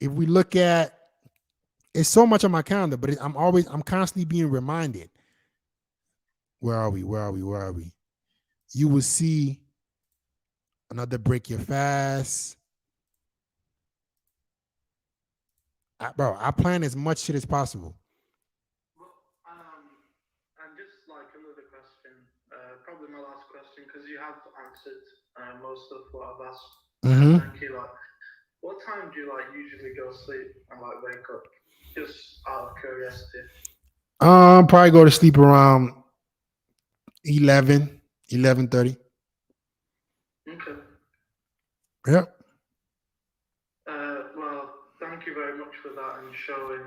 If we look at, it's so much on my calendar, but I'm constantly being reminded. Where are we? You will see another break your fast. I plan as much shit as possible. Well, and just like another question, probably my last question, because you have answered most of what I've asked. Thank you. Like, what time do you like usually go to sleep and like wake up? Just out of curiosity. Probably go to sleep around 11:30. Okay. Yep. Well, thank you very much for that and showing,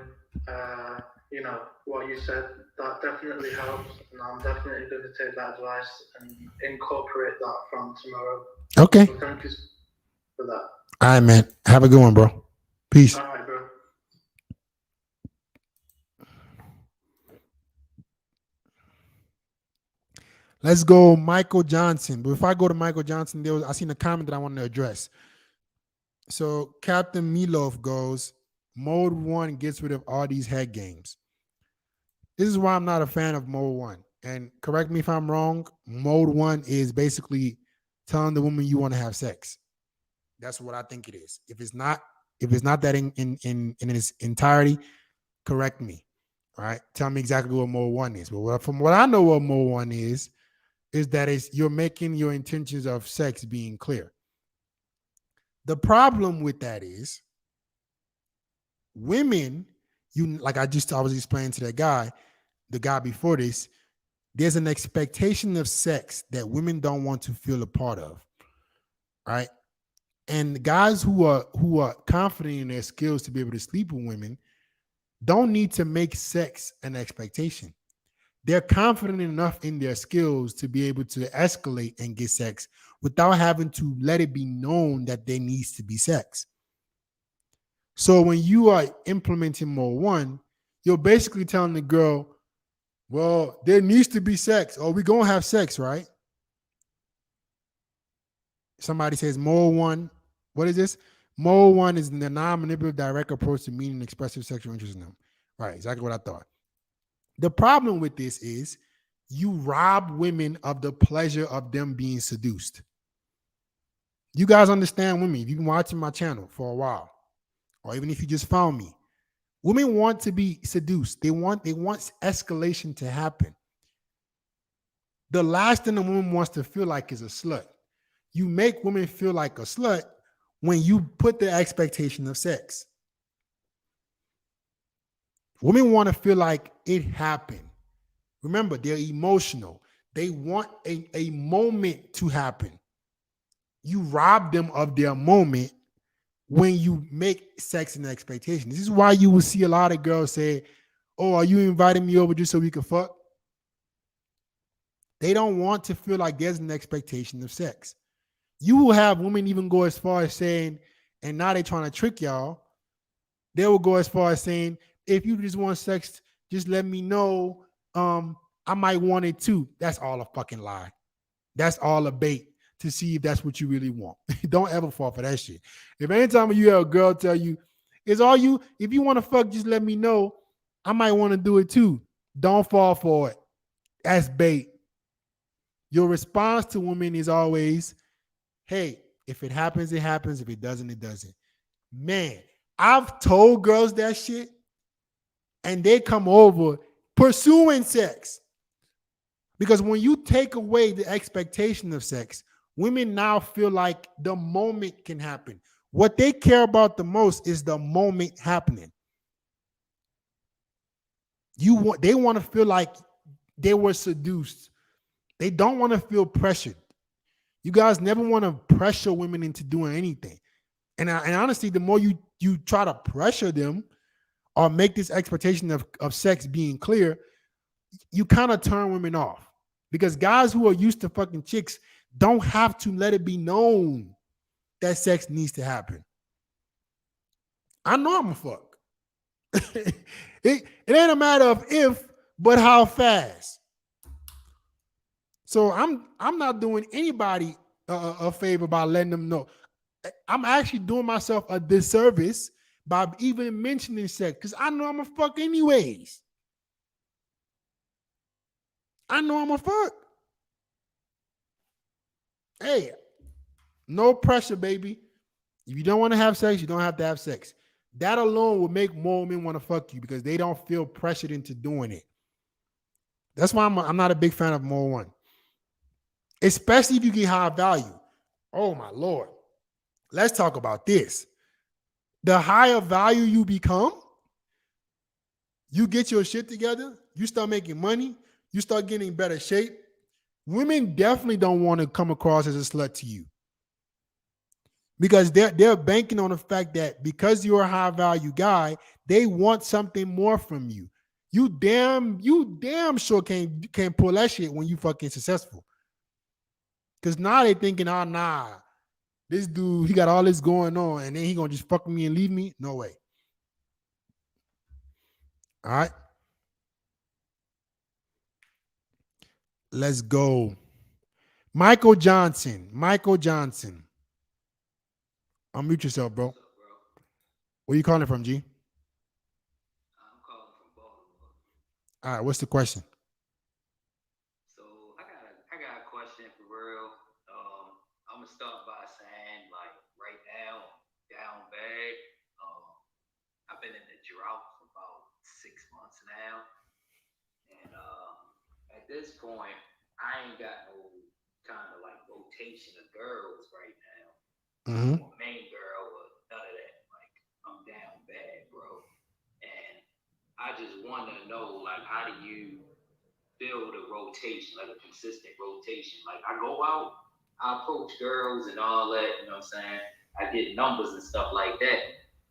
what you said. That definitely helps, and I'm definitely going to take that advice and incorporate that from tomorrow. Okay. So thank you for that. All right, man. Have a good one, bro. Peace. All right, bro. Let's go Michael Johnson. But before I go to Michael Johnson, I seen a comment that I wanted to address. So Captain Milov goes, Mode 1 gets rid of all these head games. This is why I'm not a fan of Mode 1. And correct me if I'm wrong, Mode 1 is basically telling the woman you want to have sex. That's what I think it is. If it's not that in its entirety, correct me. All right. Tell me exactly what Mode 1 is. But from what I know what Mode 1 is that you're making your intentions of sex being clear. The problem with that is women, I was explaining to the guy before this, there's an expectation of sex that women don't want to feel a part of, right? And guys who are confident in their skills to be able to sleep with women, don't need to make sex an expectation. They're confident enough in their skills to be able to escalate and get sex without having to let it be known that there needs to be sex. So when you are implementing mode one, you're basically telling the girl, well, there needs to be sex, or we're going to have sex, right? Somebody says mode one. What is this? Mode one is the non-manipulative direct approach to meeting and expressive sexual interest in them. Right, exactly what I thought. The problem with this is you rob women of the pleasure of them being seduced. You guys understand women. If you've been watching my channel for a while, or even if you just found me, women want to be seduced. They want escalation to happen. The last thing a woman wants to feel like is a slut. You make women feel like a slut when you put the expectation of sex. Women want to feel like it happened. Remember, they're emotional. They want a moment to happen. You rob them of their moment when you make sex an expectation. This is why you will see a lot of girls say, oh, are you inviting me over just so we can fuck? They don't want to feel like there's an expectation of sex. You will have women even go as far as saying, and now they're trying to trick y'all, they will go as far as saying, if you just want sex, just let me know. I might want it too. That's all a fucking lie. That's all a bait to see if that's what you really want. Don't ever fall for that shit. If anytime you have a girl tell you, it's all you, if you want to fuck, just let me know. I might want to do it too. Don't fall for it. That's bait. Your response to women is always, hey, if it happens, it happens. If it doesn't, it doesn't. Man, I've told girls that shit and they come over pursuing sex. Because when you take away the expectation of sex, women now feel like the moment can happen. What they care about the most is the moment happening. They want to feel like they were seduced. They don't want to feel pressured. You guys never want to pressure women into doing anything. And honestly, the more you try to pressure them or make this expectation of sex being clear, you kind of turn women off. Because guys who are used to fucking chicks don't have to let it be known that sex needs to happen. I know I'm a fuck. it ain't a matter of if, but how fast. So I'm not doing anybody a favor by letting them know. I'm actually doing myself a disservice by even mentioning sex because I know I'm a fuck anyways. I know I'm a fuck. Hey, no pressure, baby. If you don't want to have sex, you don't have to have sex. That alone will make more women want to fuck you because they don't feel pressured into doing it. That's why I'm not a big fan of more one. Especially if you get high value. Oh my Lord. Let's talk about this. The higher value you become, you get your shit together, you start making money, you start getting in better shape. Women definitely don't want to come across as a slut to you. Because they're banking on the fact that because you're a high value guy, they want something more from you. You damn sure can't pull that shit when you fucking successful. Because now they thinking, oh nah, this dude, he got all this going on, and then he gonna just fuck me and leave me? No way. All right. Let's go. Michael Johnson. Unmute yourself, bro. What's up, bro? Where you calling from, G? I'm calling from Baltimore. All right, what's the question? So I got a question for real. I'm gonna start by saying, like, right now, down bad. I've been in the drought for about 6 months now, and at this point, I ain't got no kind of like rotation of girls right now. Mm-hmm. Main girl or none of that. Like, I'm down bad, bro. And I just want to know, like, how do you build a rotation, like a consistent rotation? Like, I go out, I approach girls and all that, you know what I'm saying? I get numbers and stuff like that.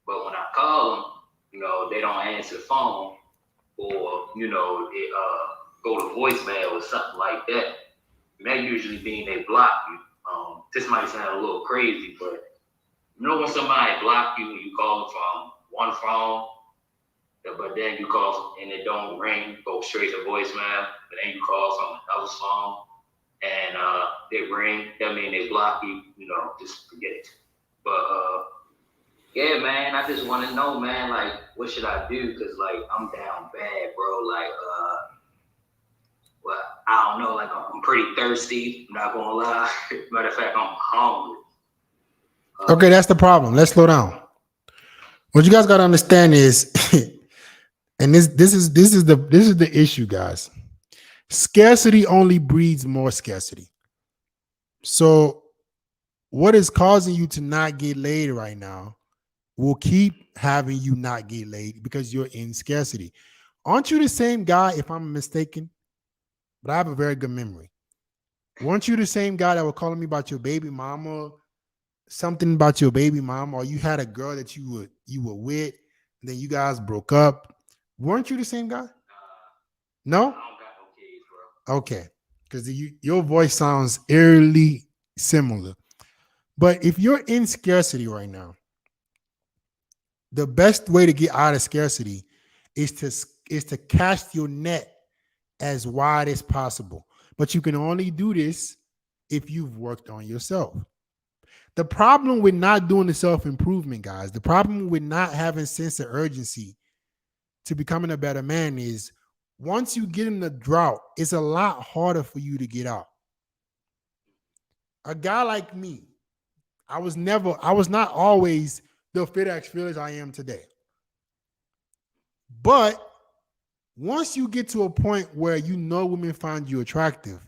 But when I call them, they don't answer the phone, or it go to voicemail or something like that. And that usually mean they block you. This might sound a little crazy, but when somebody block you and you call them from one phone, but then you call and it don't ring, go straight to voicemail, but then you call from another phone and they ring, that mean they block you, just forget it. But yeah, man, I just want to know, man, like, what should I do? Because, like, I'm down bad, bro. Like, well, I don't know. Like, I'm pretty thirsty. I'm not going to lie. Matter of fact, I'm hungry. Okay, that's the problem. Let's slow down. What you guys got to understand is, and this is the issue, guys. Scarcity only breeds more scarcity. So, what is causing you to not get laid right now will keep having you not get laid because you're in scarcity. Aren't you the same guy, if I'm mistaken? But I have a very good memory. Weren't you the same guy that was calling me about your baby mama, something about your baby mama, or you had a girl that you were with, and then you guys broke up? Weren't you the same guy? No? I don't got no kids, bro. Okay. Because your voice sounds eerily similar. But if you're in scarcity right now, the best way to get out of scarcity is to cast your net as wide as possible. But you can only do this if you've worked on yourself. The problem with not doing the self-improvement, guys, the problem with not having sense of urgency to becoming a better man is once you get in the drought, it's a lot harder for you to get out. A guy like me, I was not always the fit experience I am today. But once you get to a point where women find you attractive,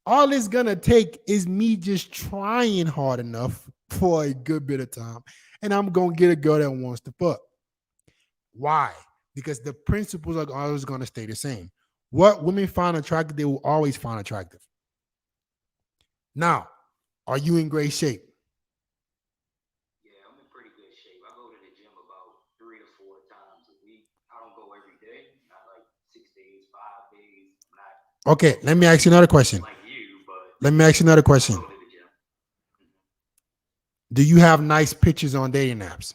all it's gonna take is me just trying hard enough for a good bit of time, and I'm gonna get a girl that wants to fuck. Why? Because the principles are always gonna stay the same. What women find attractive, they will always find attractive. Now, are you in great shape? Yeah, I'm in pretty good shape. I go to the gym about 3 to 4 times a week. I don't go every day, not like 6 days, 5 days. Not Okay, let me ask you another question. like you, but Let me ask you another I question. go to the gym. Do you have nice pictures on dating apps?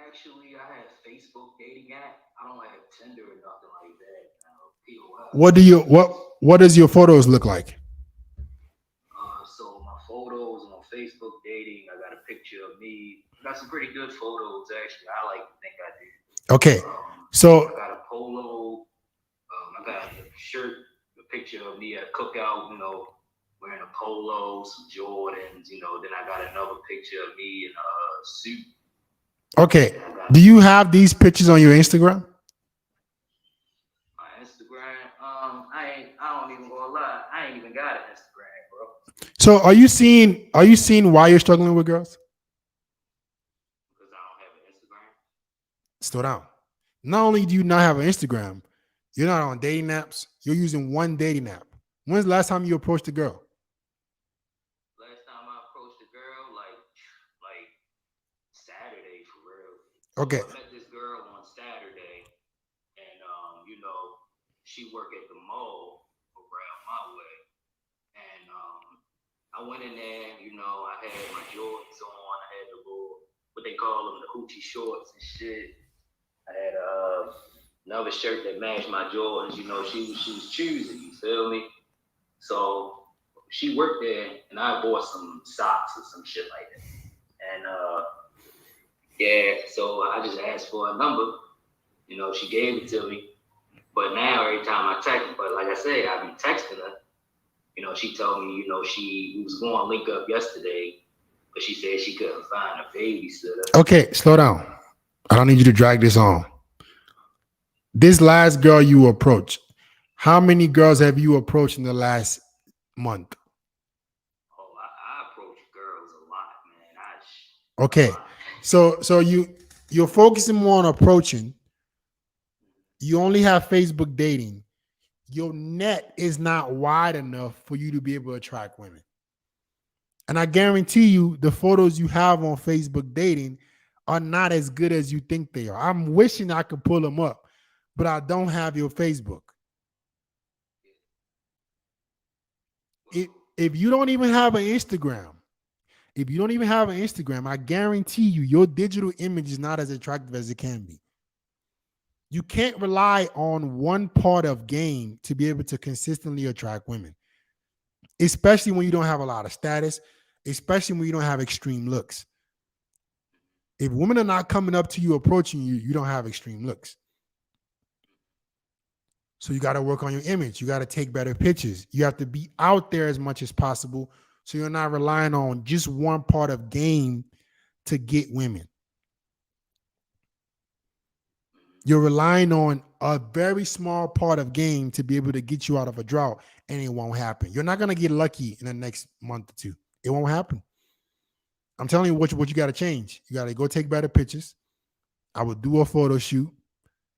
Actually, I have Facebook dating app. I don't have Tinder or nothing like that. POL. What does your photos look like? So my photos on Facebook dating, I got a picture of me. I got some pretty good photos, actually. I like to think I do. Okay, I so got a polo. I got a shirt, a picture of me at a cookout, wearing a polo, some Jordans, Then I got another picture of me in a suit. okay, do you have these pictures on your Instagram? My Instagram, I don't even gonna lie, I ain't even got an Instagram, bro. So are you seeing why you're struggling with girls? Because I don't have an Instagram. Slow down. Not only do you not have an Instagram, you're not on dating apps. You're using one dating app. When's the last time you approached a girl? Last time I approached a girl, like Saturday for real. Okay. So I met this girl on Saturday, and she worked at the mall around my way, and I went in there. I had my Jordans on. I had the little what they call them, the hoochie shorts and shit. I had another shirt that matched my Jordans. She was choosing. You feel me? So she worked there, and I bought some socks or some shit like that. And yeah, so I just asked for a number. She gave it to me. But now every time I text, but like I said, I be texting her. She told me, we was going to link up yesterday, but she said she couldn't find a babysitter. Okay, slow down. I don't need you to drag this on. This last girl you approached, how many girls have you approached in the last month? Oh, I approach girls a lot, man. Okay, so you're focusing more on approaching. You only have Facebook dating. Your net is not wide enough for you to be able to attract women. And I guarantee you the photos you have on Facebook dating are not as good as you think they are. I'm wishing I could pull them up, but I don't have your Facebook. If you don't even have an Instagram, I guarantee you your digital image is not as attractive as it can be. You can't rely on one part of game to be able to consistently attract women, especially when you don't have a lot of status, especially when you don't have extreme looks. If women are not coming up to you, approaching you, you don't have extreme looks. So you got to work on your image. You got to take better pictures. You have to be out there as much as possible so you're not relying on just one part of game to get women. You're relying on a very small part of game to be able to get you out of a drought, and it won't happen. You're not going to get lucky in the next month or two. It won't happen. I'm telling you what you got to change. You got to go take better pictures. I would do a photo shoot.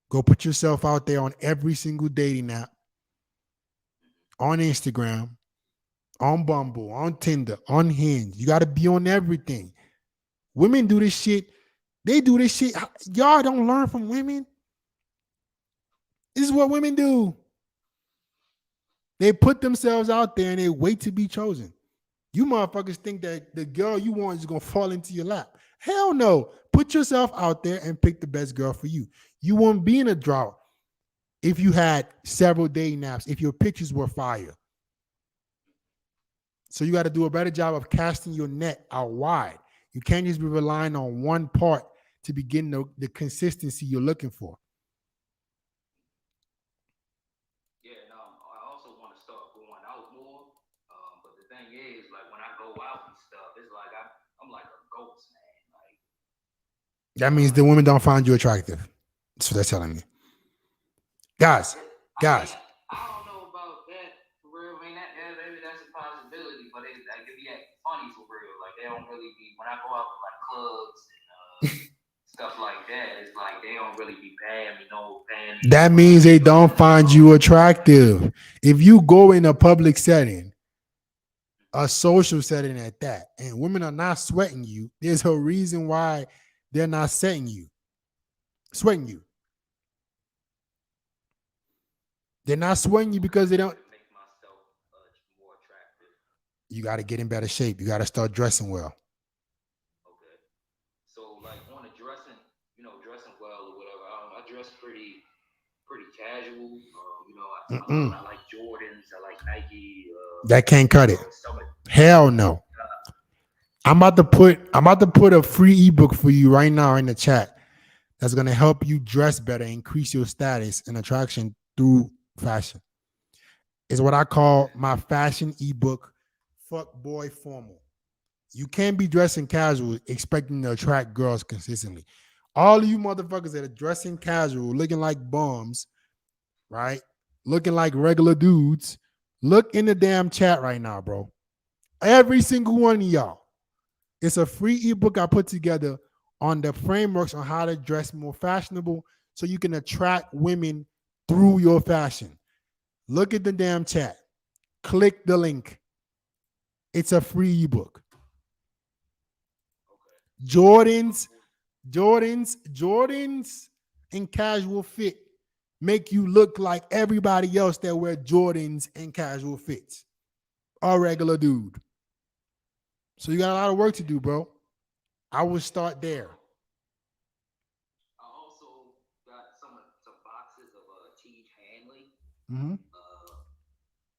Go put yourself out there on every single dating app, on Instagram, on Bumble, on Tinder, on Hinge. You got to be on everything. Women do this shit. They do this shit. Y'all don't learn from women. This is what women do. They put themselves out there and they wait to be chosen. You motherfuckers think that the girl you want is going to fall into your lap. Hell no. Put yourself out there and pick the best girl for you. You won't be in a drought if you had several dating apps, if your pictures were fire. So you got to do a better job of casting your net out wide. You can't just be relying on one part to be getting the consistency you're looking for. Yeah, and I also want to start going out more. But the thing is, like when I go out and stuff, it's like I'm like a ghost, man. Like that means the women don't find you attractive. That's what they're telling me. Guys. I don't know about that for real. I mean, maybe that's a possibility, but it could be funny for real. Like they don't really be when I go out with like clubs and stuff like that. It's like they don't really be paying me. That means they don't find you attractive. If you go in a public setting, a social setting at that, and women are not sweating you, there's a reason why they're not sweating you. They're not sweating you because they don't. Make myself more attractive. You got to get in better shape. You got to start dressing well. Okay. So like on the dressing well or whatever. I dress pretty casual. I like Jordans. I like Nike. That can't cut it. Hell no. I'm about to put a free ebook for you right now in the chat that's going to help you dress better, increase your status and attraction through fashion. It's what I call my fashion ebook, Fuck Boy Formal. You can't be dressing casual expecting to attract girls consistently. All of you motherfuckers that are dressing casual, looking like bums, right? Looking like regular dudes, look in the damn chat right now, bro. Every single one of y'all. It's a free ebook I put together on the frameworks on how to dress more fashionable so you can attract women through your fashion. Look at the damn chat. Click the link. It's a free ebook. Jordans in casual fit make you look like everybody else that wear Jordans in casual fits. A regular dude. So you got a lot of work to do, bro. I would start there. I also got some boxes of Tea Hanley. Mm-hmm.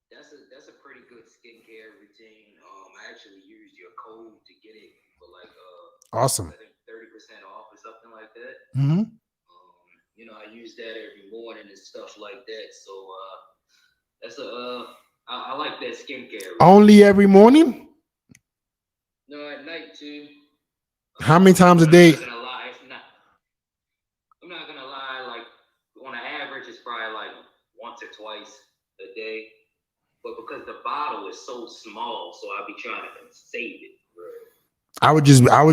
That's a pretty good skincare routine. I actually used your code to get it for like awesome. I think 30% off or something like that. Mm-hmm. I use that every morning and stuff like that. So that's I like that skincare routine. Only every morning? No, at night too. How many times a day? I'm not gonna lie. Like on an average, it's probably like once or twice a day. But because the bottle is so small, so I'll be trying to save it. Bro. I would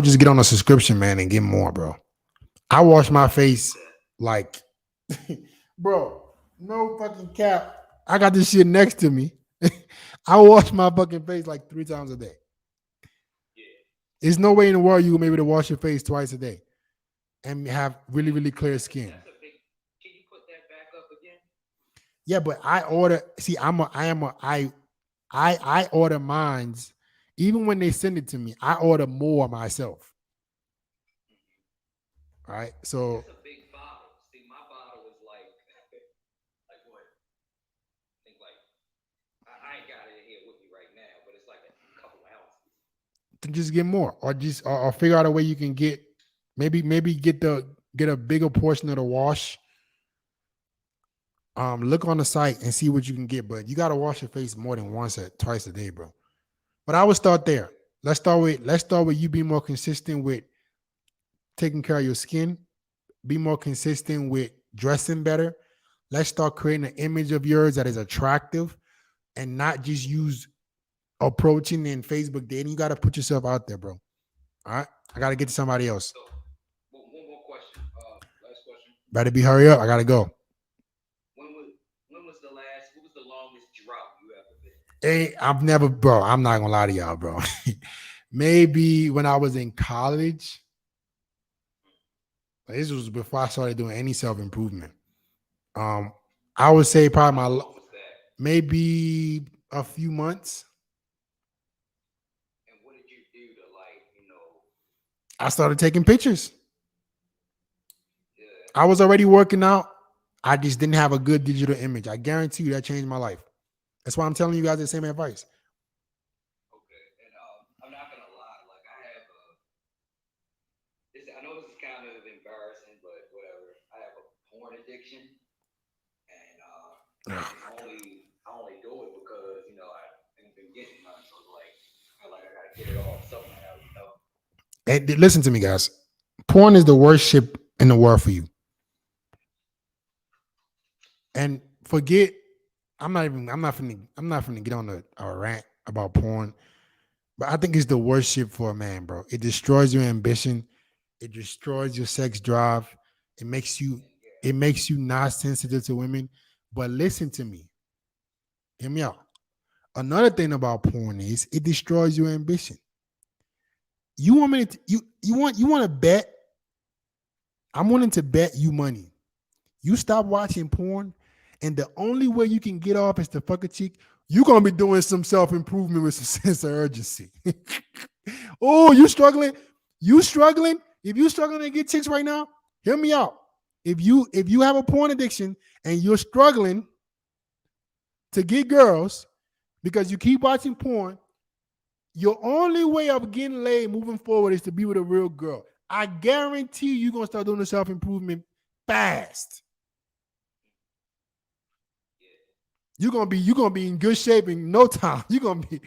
just get on a subscription, man, and get more, bro. I wash my face like, bro, no fucking cap. I got this shit next to me. I wash my fucking face like 3 times a day. Yeah. There's no way in the world you will be able to wash your face twice a day. and have really, really clear skin. That's a big. Can you put that back up again? Yeah, but I order. See, I order mines. Even when they send it to me, I order more myself. All right. So That's a big bottle. See, my bottle is like, like what? I think like I ain't got it here with me right now, but it's like a couple ounces. to just get more, or just or figure out a way you can get maybe get a bigger portion of the wash. Look on the site and see what you can get, but you gotta wash your face more than twice a day, bro. But I would start there. Let's start with you being more consistent with taking care of your skin, be more consistent with dressing better. Let's start creating an image of yours that is attractive and not just use approaching in Facebook dating. You got to put yourself out there, bro. All right. I got to get to somebody else. So, one more question. Last question. Better be hurry up. I got to go. When was the last? What was the longest drought you ever been? Hey, I've never, bro. I'm not going to lie to y'all, bro. Maybe when I was in college. This was before I started doing any self-improvement. I would say probably What was that? maybe a few months. And what did you do to like, I started taking pictures. yeah, I was already working out. I just didn't have a good digital image. I guarantee you that changed my life. That's why I'm telling you guys the same advice. okay. And I'm not gonna lie, like I have I know this is kind of embarrassing, but whatever. I have a porn addiction, and I only do it because I ain't been getting none. So it's like I feel like I gotta get it off somehow. And listen to me, guys. Porn is the worst shit in the world for you. And forget, I'm not finna get on a rant about porn, but I think it's the worst shit for a man, bro. It destroys your ambition. It destroys your sex drive. It makes you not sensitive to women. But listen to me. Hear me out. Another thing about porn is it destroys your ambition. You want me to you want to bet? I'm willing to bet you money. You stop watching porn, and the only way you can get off is to fuck a chick. You're gonna be doing some self-improvement with some sense of urgency. Oh, you struggling? You struggling? If you struggling to get chicks right now, hear me out. If you have a porn addiction and you're struggling to get girls because you keep watching porn, your only way of getting laid moving forward is to be with a real girl. I guarantee you're gonna start doing the self-improvement fast. You're gonna be in good shape in no time. You're gonna be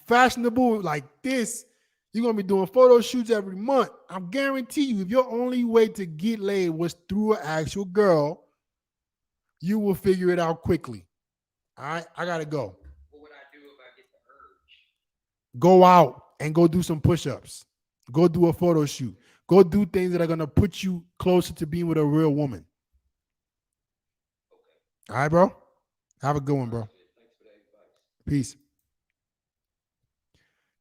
fashionable like this. You're gonna be doing photo shoots every month. I guarantee you, if your only way to get laid was through an actual girl, you will figure it out quickly. All right, I gotta go. What would I do if I get the urge? Go out and go do some push-ups. Go do a photo shoot. Go do things that are gonna put you closer to being with a real woman. All right, bro. Have a good one, bro. Thanks for that advice. Peace.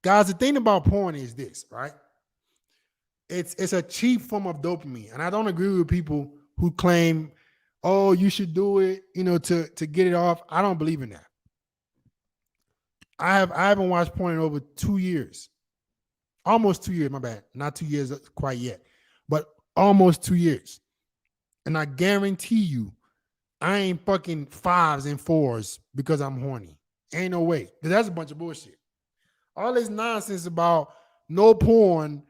Guys, the thing about porn is this, right? It's a cheap form of dopamine. And I don't agree with people who claim, oh, you should do it, to get it off. I don't believe in that. I haven't watched porn in over 2 years. Almost 2 years, my bad. Not 2 years quite yet, but almost 2 years. And I guarantee you, I ain't fucking 5s and 4s because I'm horny. Ain't no way. That's a bunch of bullshit. All this nonsense about no porn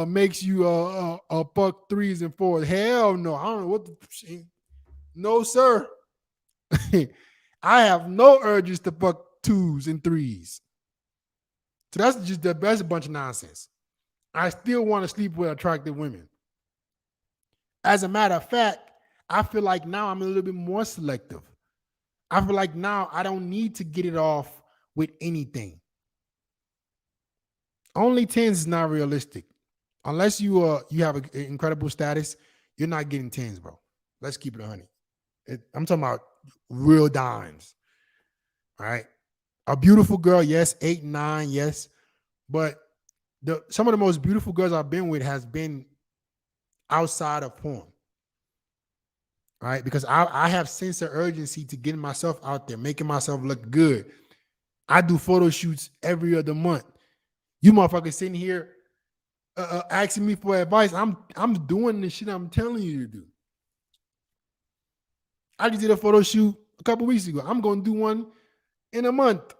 makes you fuck 3s and 4s. Hell no. I don't know what the no, sir. I have no urges to fuck 2s and 3s. So that's a bunch of nonsense. I still want to sleep with attractive women. As a matter of fact, I feel like now I'm a little bit more selective. I feel like now I don't need to get it off with anything. Only 10s is not realistic. Unless you have an incredible status, you're not getting 10s, bro. Let's keep it 100. I'm talking about real dimes. All right. A beautiful girl, yes. 8, 9, yes. But some of the most beautiful girls I've been with has been outside of porn. Right? Because I have sense of urgency to getting myself out there, making myself look good. I do photo shoots every other month. You motherfuckers sitting here asking me for advice. I'm doing the shit I'm telling you to do. I just did a photo shoot a couple weeks ago. I'm going to do one in a month.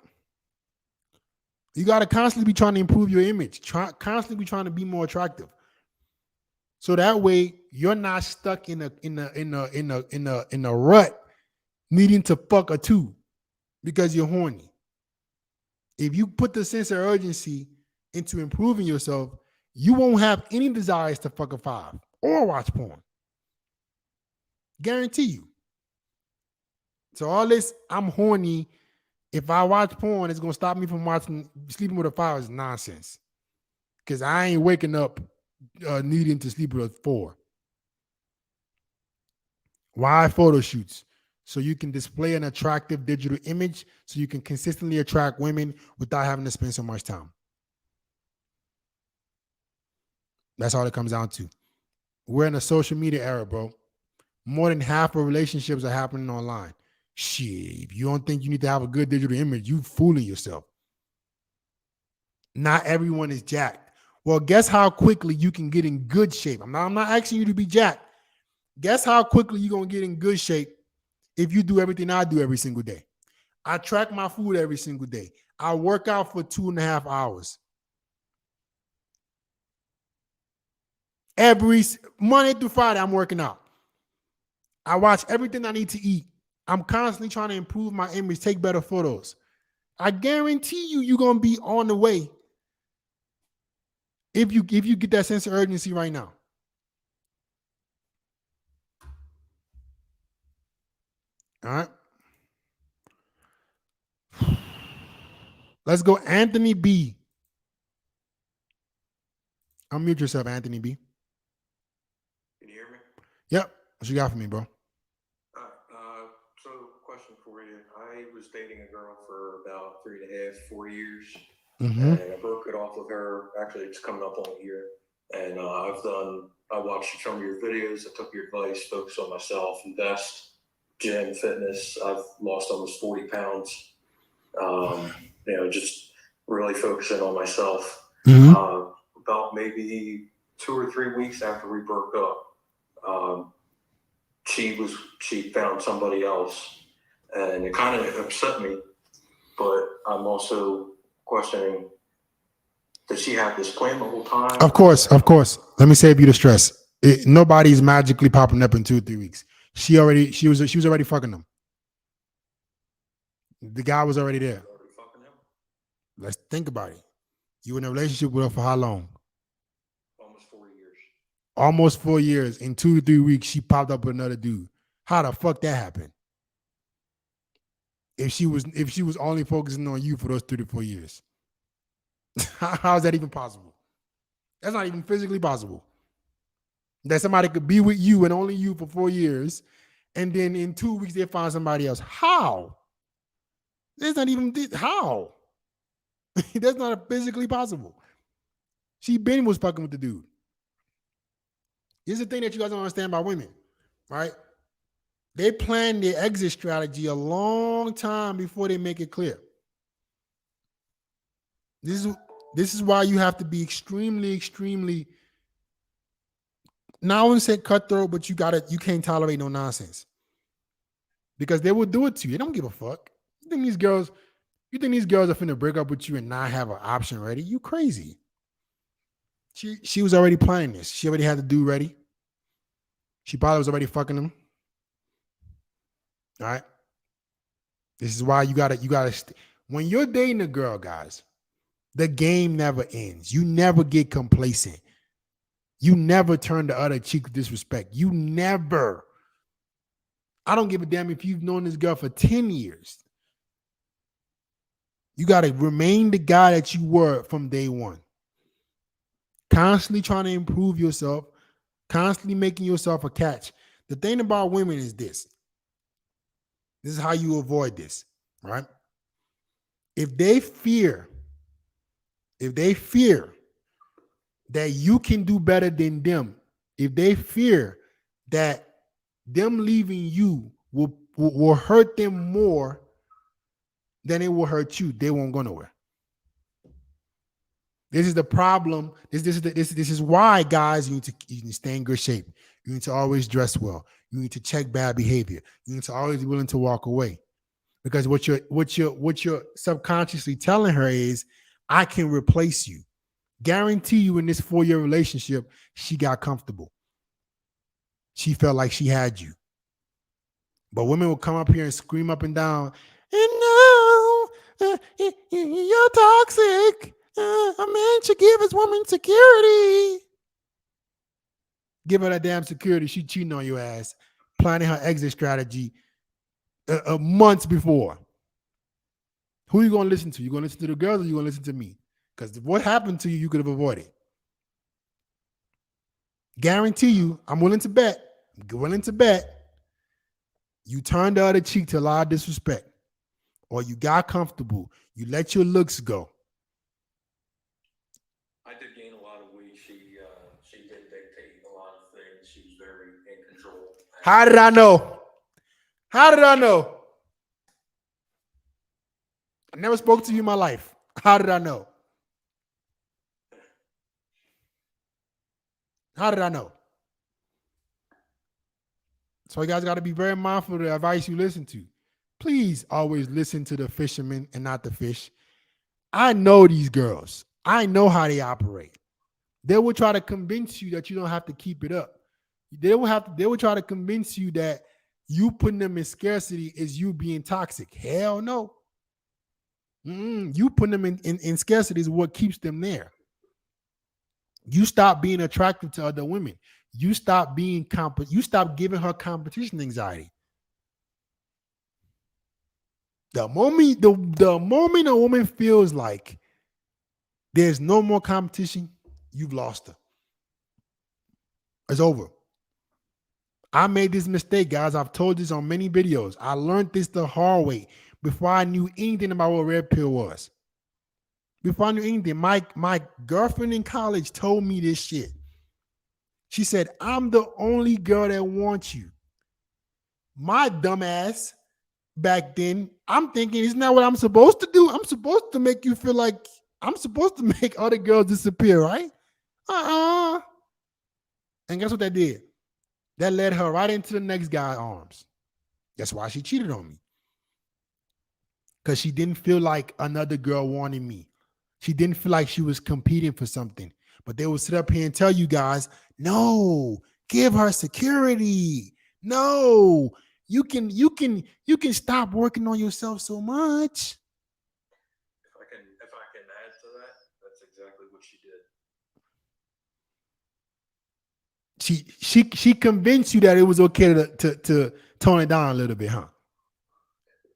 You got to constantly be trying to improve your image. Constantly be trying to be more attractive. So that way you're not stuck in a rut needing to fuck a two because you're horny. If you put the sense of urgency into improving yourself, you won't have any desires to fuck a five or watch porn. Guarantee you. So all this, I'm horny. If I watch porn, it's gonna stop me from sleeping with a five is nonsense. Because I ain't waking up needing to sleep with a four. Why photo shoots? So you can display an attractive digital image so you can consistently attract women without having to spend so much time. That's all it comes down to. We're in a social media era, bro. More than half of relationships are happening online. Shit, if you don't think you need to have a good digital image, you fooling yourself. Not everyone is jacked. Well, guess how quickly you can get in good shape. I'm not asking you to be jacked. Guess how quickly you're going to get in good shape if you do everything I do every single day. I track my food every single day. I work out for 2.5 hours. Every Monday through Friday, I'm working out. I watch everything I need to eat. I'm constantly trying to improve my image, take better photos. I guarantee you, you're going to be on the way if you get that sense of urgency right now. All right. Let's go, Anthony B. Unmute yourself, Anthony B. Can you hear me? Yep. What you got for me, bro? So question for you. I was dating a girl for about 3.5, 4 years. Mm-hmm. And I broke it off with her. Actually, it's coming up on a year. And I watched some of your videos. I took your advice, focused on myself, invest, gym, fitness. I've lost almost 40 pounds. Just really focusing on myself. Mm-hmm. About maybe 2 or 3 weeks after we broke up, she found somebody else, and it kind of upset me. But I'm also questioning, did she have this plan the whole time? Of course. Let me save you the stress. Nobody's magically popping up in 2 or 3 weeks. She was already fucking them. The guy was already there. Already fucking him? Let's think about it. You were in a relationship with her for how long? Almost 4 years. Almost 4 years. In 2 or 3 weeks, she popped up with another dude. How the fuck that happened? If she was only focusing on you for those 3 to 4 years, how is that even possible? That's not even physically possible. That somebody could be with you and only you for 4 years, and then in 2 weeks they find somebody else. How? That's not even how. That's not physically possible. She been was fucking with the dude. Here's the thing that you guys don't understand about women, right? They plan their exit strategy a long time before they make it clear. This is why you have to be extremely, now I wouldn't say cutthroat, but you can't tolerate no nonsense. Because they will do it to you. They don't give a fuck. You think these girls are finna break up with you and not have an option ready? You crazy. She was already planning this. She already had the dude ready. She probably was already fucking him. All right. This is why you gotta when you're dating a girl, guys, the game never ends. You never get complacent. You never turn the other cheek with disrespect. You never. I don't give a damn if you've known this girl for 10 years. You got to remain the guy that you were from day one. Constantly trying to improve yourself, constantly making yourself a catch. The thing about women is this. This is how you avoid this, right? If they fear that you can do better than them, if they fear that them leaving you will hurt them more than it will hurt you, they won't go nowhere. This is the problem. This is why, guys, you need to stay in good shape. You need to always dress well. You need to check bad behavior. You need to always be willing to walk away. Because what you're subconsciously telling her is, I can replace you. Guarantee you in this 4-year relationship, she got comfortable. She felt like she had you. But women will come up here and scream up and down, and no, you're toxic. A man should give his woman security. Give her that damn security. She cheating on your ass, planning her exit strategy months before. Who are you going to listen to? You going to listen to the girls or you going to listen to me? Because what happened to you, you could have avoided. Guarantee you, I'm willing to bet, you turned the other cheek to a lot of disrespect. Or you got comfortable. You let your looks go. I did gain a lot of weight. She did dictate a lot of things. She was very in control. How did I know? How did I know? I never spoke to you in my life. How did I know? How did I know? So you guys got to be very mindful of the advice you listen to. Please always listen to the fisherman and not the fish. I know these girls. I know how they operate. They will try to convince you that you don't have to keep it up. They will try to convince you that you putting them in scarcity is you being toxic. Hell no. You putting them in scarcity is what keeps them there. You stop being attractive to other women. You stop being you stop giving her competition anxiety. The moment a woman feels like there's no more competition, you've lost her. It's over. I made this mistake, guys. I've told this on many videos. I learned this the hard way before I knew anything about what red pill was. Before I knew anything, my girlfriend in college told me this shit. She said, I'm the only girl that wants you. My dumb ass back then, I'm thinking, isn't that what I'm supposed to do? I'm supposed to make you feel like I'm supposed to make other girls disappear, right? And guess what that did? That led her right into the next guy's arms. That's why she cheated on me. Because she didn't feel like another girl wanted me. She didn't feel like she was competing for something. But they would sit up here and tell you guys, no, give her security. No, you can stop working on yourself so much. If I can add to that, that's exactly what she did. She convinced you that it was okay to tone it down a little bit, huh?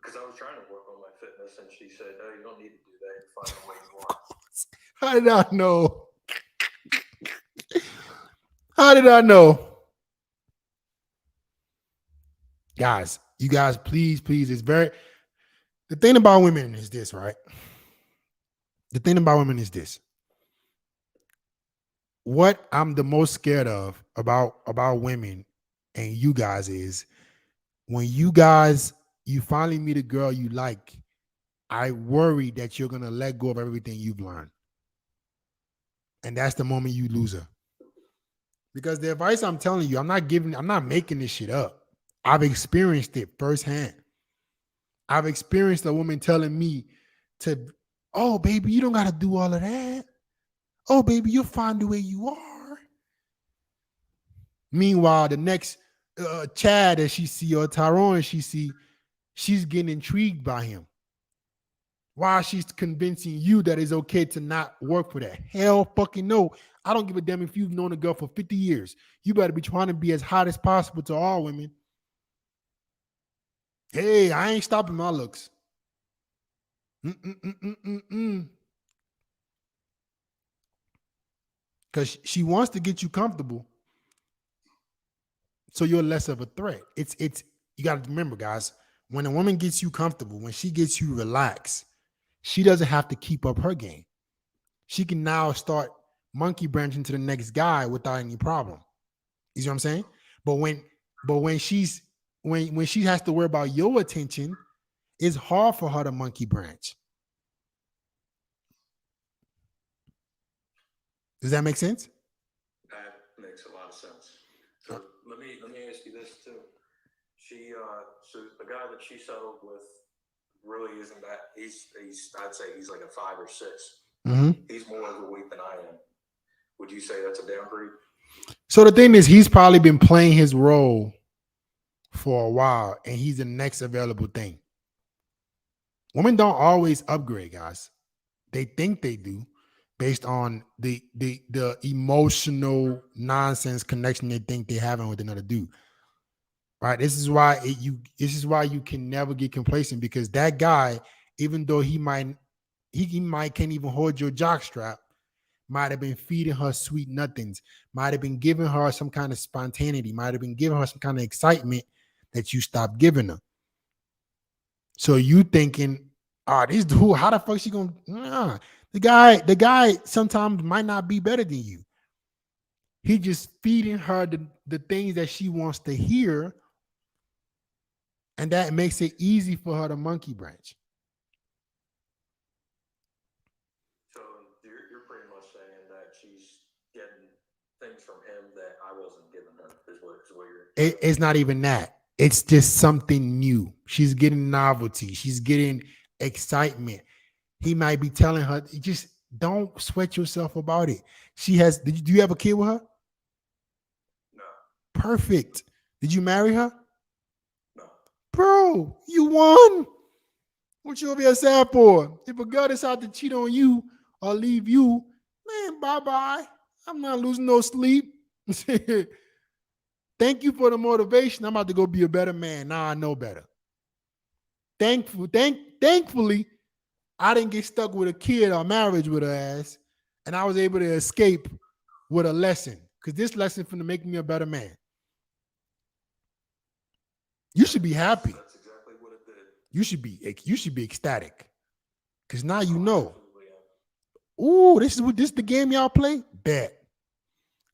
Because I was trying to work on my fitness, and she said, "No, you don't need to do that. You find the way you want." How did I know? How did I know? Guys, you guys, please, it's very, the thing about women is this, right? The thing about women is this. What I'm the most scared of about women and you guys is when you finally meet a girl you like, I worry that you're going to let go of everything you've learned. And that's the moment you lose her. Because the advice I'm telling you, I'm not making this shit up. I've experienced it firsthand. I've experienced a woman telling me oh, baby, you don't got to do all of that. Oh, baby, you'll find the way you are. Meanwhile, the next Chad that she see or Tyrone she see, she's getting intrigued by him. Why she's convincing you that it's okay to not work for that? Hell fucking no. I don't give a damn if you've known a girl for 50 years. You better be trying to be as hot as possible to all women. Hey, I ain't stopping my looks. Because she wants to get you comfortable, so you're less of a threat. It's you got to remember, guys, when a woman gets you comfortable, when she gets you relaxed, she doesn't have to keep up her game. She can now start monkey branching to the next guy without any problem. You see what I'm saying? But when she has to worry about your attention, it's hard for her to monkey branch. Does that make sense? That makes a lot of sense. So let me ask you this too. She so the guy that she settled with really isn't that he's I'd say he's like a 5 or 6. Mm-hmm. He's more overweight than I am. Would you say that's a downgrade? So the thing is, he's probably been playing his role for a while, and he's the next available thing. Women don't always upgrade, guys. They think they do, based on the emotional nonsense connection they think they're having with another dude. Right? This is why you can never get complacent, because that guy, even though he might can't even hold your jockstrap, might have been feeding her sweet nothings, might have been giving her some kind of spontaneity, might have been giving her some kind of excitement that you stopped giving her. So you thinking, this dude, how the fuck she gonna? Nah. The guy sometimes might not be better than you. He just feeding her the things that she wants to hear, and that makes it easy for her to monkey branch. So you're pretty much saying that she's getting things from him that I wasn't giving her. Is what you're. It's not even that. It's just something new. She's getting novelty. She's getting excitement. He might be telling her, just don't sweat yourself about it. She has. Do you have a kid with her? No. Perfect. Did you marry her? No. Bro, you won. What you gonna be sad for? If a girl decides to cheat on you or leave you, man, bye-bye. I'm not losing no sleep. Thank you for the motivation. I'm about to go be a better man. Now I know better. Thankfully, I didn't get stuck with a kid or marriage with her ass, and I was able to escape with a lesson, because this lesson is going to make me a better man. You should be happy. That's exactly what it did. You should be ecstatic, because now you know. Ooh, this is the game y'all play. Bet.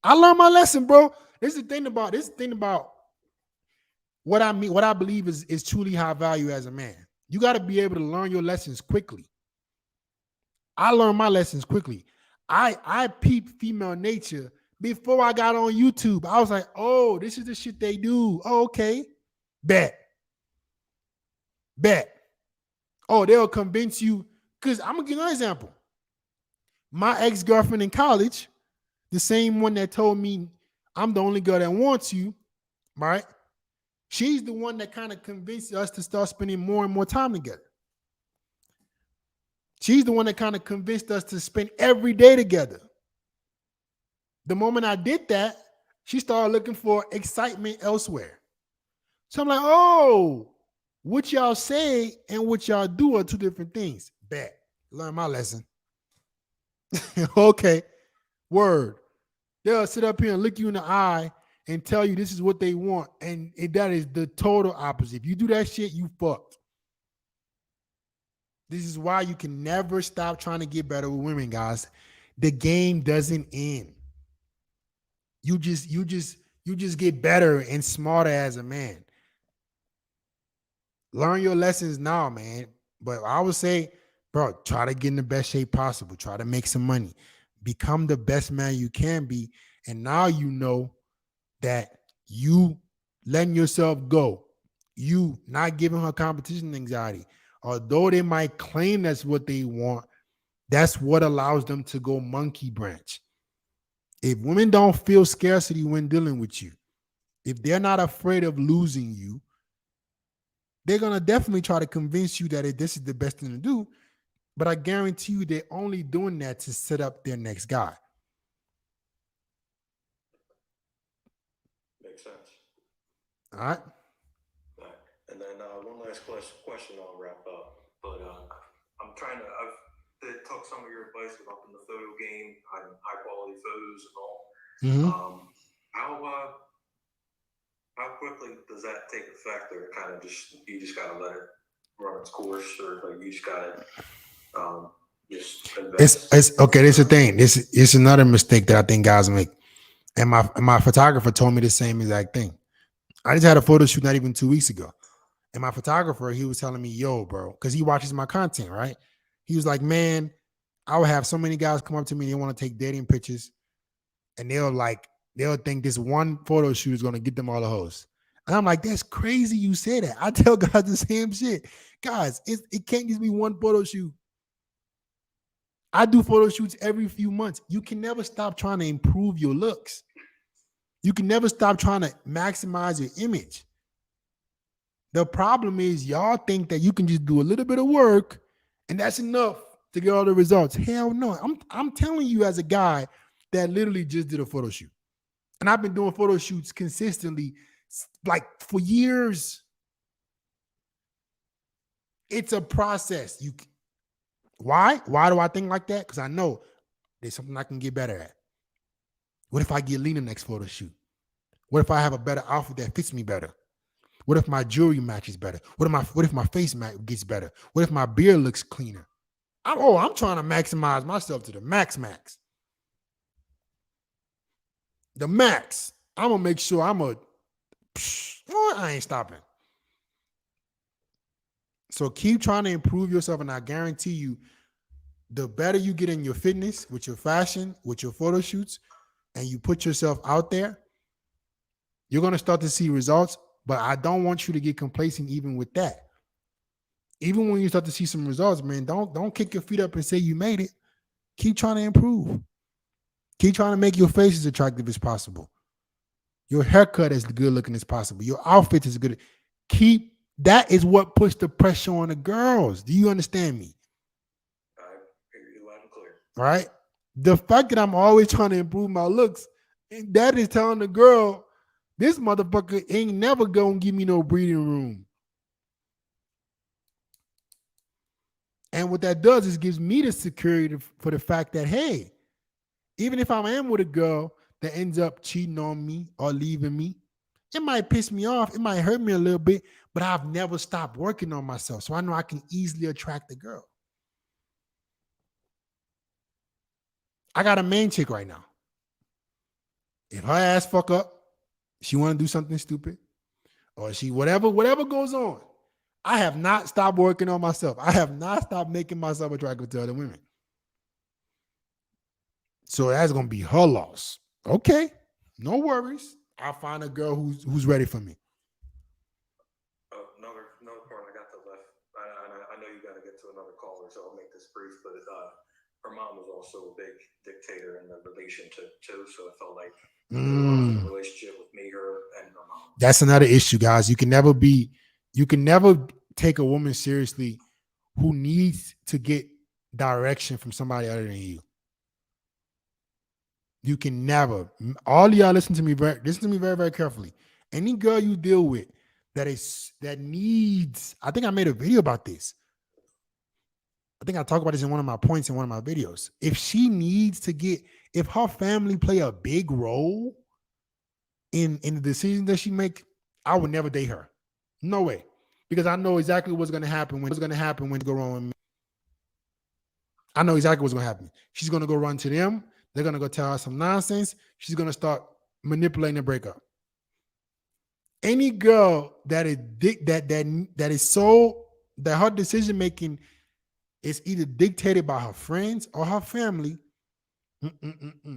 I learned my lesson, bro. This is the thing about what I mean. What I believe is truly high value as a man. You got to be able to learn your lessons quickly. I learned my lessons quickly. I peeped female nature before I got on YouTube. I was like, oh, this is the shit they do. Oh, okay. Bet. Oh, they'll convince you. Because I'm going to give you an example. My ex-girlfriend in college, the same one that told me I'm the only girl that wants you, right? She's the one that kind of convinced us to start spending more and more time together. She's the one that kind of convinced us to spend every day together. The moment I did that, she started looking for excitement elsewhere. So I'm like, oh, what y'all say and what y'all do are two different things. Bet. Learn my lesson. Okay. Word. They'll sit up here and look you in the eye and tell you this is what they want. And that is the total opposite. If you do that shit, you fucked. This is why you can never stop trying to get better with women, guys. The game doesn't end. You just get better and smarter as a man. Learn your lessons now, man. But I would say, bro, try to get in the best shape possible. Try to make some money. Become the best man you can be. And now you know that you letting yourself go. You not giving her competition anxiety. Although they might claim that's what they want, that's what allows them to go monkey branch. If women don't feel scarcity when dealing with you, if they're not afraid of losing you, they're going to definitely try to convince you that this is the best thing to do. But I guarantee you they're only doing that to set up their next guy. Makes sense. All right. And then one last question I'll wrap up. But I'm trying to, I've took some of your advice about in the photo game, high quality photos and all. Mm-hmm. How quickly does that take effect, or kind of you just gotta let it run its course, or like you just gotta just invest? It's okay. This is the thing. This is another mistake that I think guys make. And my photographer told me the same exact thing. I just had a photo shoot not even 2 weeks ago. And my photographer, he was telling me, yo, bro, because he watches my content, right? He was like, man, I would have so many guys come up to me, they want to take dating pictures, and they'll think this one photo shoot is gonna get them all the hoes. And I'm like, that's crazy you say that. I tell guys the same shit. Guys, it can't just be one photo shoot. I do photo shoots every few months. You can never stop trying to improve your looks. You can never stop trying to maximize your image. The problem is y'all think that you can just do a little bit of work and that's enough to get all the results. Hell no. I'm telling you as a guy that literally just did a photo shoot. And I've been doing photo shoots consistently like for years. It's a process. Why? Why do I think like that? Because I know there's something I can get better at. What if I get leaner next photo shoot? What if I have a better outfit that fits me better? What if my jewelry matches better? What if my face gets better? What if my beard looks cleaner? I'm trying to maximize myself to the max. The max. I'm gonna make sure I ain't stopping. So keep trying to improve yourself, and I guarantee you, the better you get in your fitness, with your fashion, with your photo shoots, and you put yourself out there, you're gonna start to see results. But I don't want you to get complacent even with that. Even when you start to see some results, man, don't kick your feet up and say you made it. Keep trying to improve. Keep trying to make your face as attractive as possible. Your haircut as good looking as possible. Your outfit is good. That is what puts the pressure on the girls. Do you understand me? I hear you loud and clear. Right? The fact that I'm always trying to improve my looks, that is telling the girl, this motherfucker ain't never gonna give me no breathing room. And what that does is gives me the security for the fact that, hey, even if I am with a girl that ends up cheating on me or leaving me, it might piss me off. It might hurt me a little bit, but I've never stopped working on myself. So I know I can easily attract the girl. I got a main chick right now. If her ass fuck up, she want to do something stupid, or she whatever goes on, I have not stopped working on myself. I have not stopped making myself attractive to other women. So that's gonna be her loss. Okay, no worries. I'll find a girl who's ready for me. Another part I got to left. I know you got to get to another caller, so I'll make this brief. But her mom was also a big dictator in the relationship too, so it felt like a relationship with me, her, and her mom. That's another issue, guys. You can never take a woman seriously who needs to get direction from somebody other than you. You can never. All y'all listen to me very, very carefully. Any girl you deal with that needs, I think I made a video about this. I think I talked about this in one of my points in one of my videos. If her family play a big role in the decisions that she make, I would never date her. No way. Because I know exactly what's going to happen when you go wrong with me. I know exactly what's going to happen. She's going to go run to them. They're going to go tell her some nonsense. She's going to start manipulating the breakup. Any girl that her decision making is either dictated by her friends or her family,